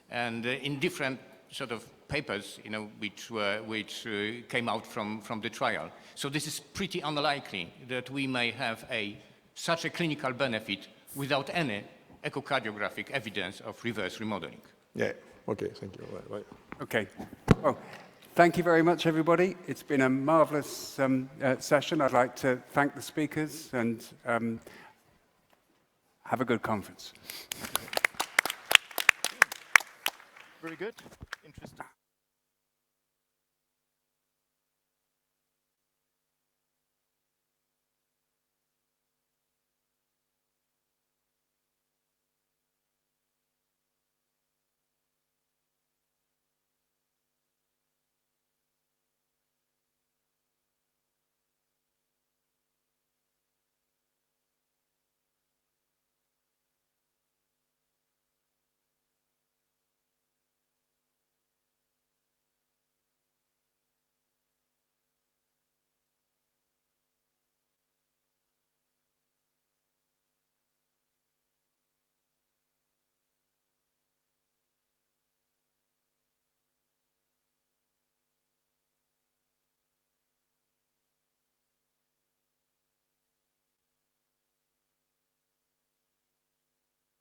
and in different sort of papers, which came out from the trial. So this is pretty unlikely that we may have such a clinical benefit without any echocardiographic evidence of reverse remodeling. Yeah. Okay. Thank you. Right. Okay. Well, thank you very much, everybody. It's been a marvelous session. I'd like to thank the speakers and have a good conference. Very good. Interesting.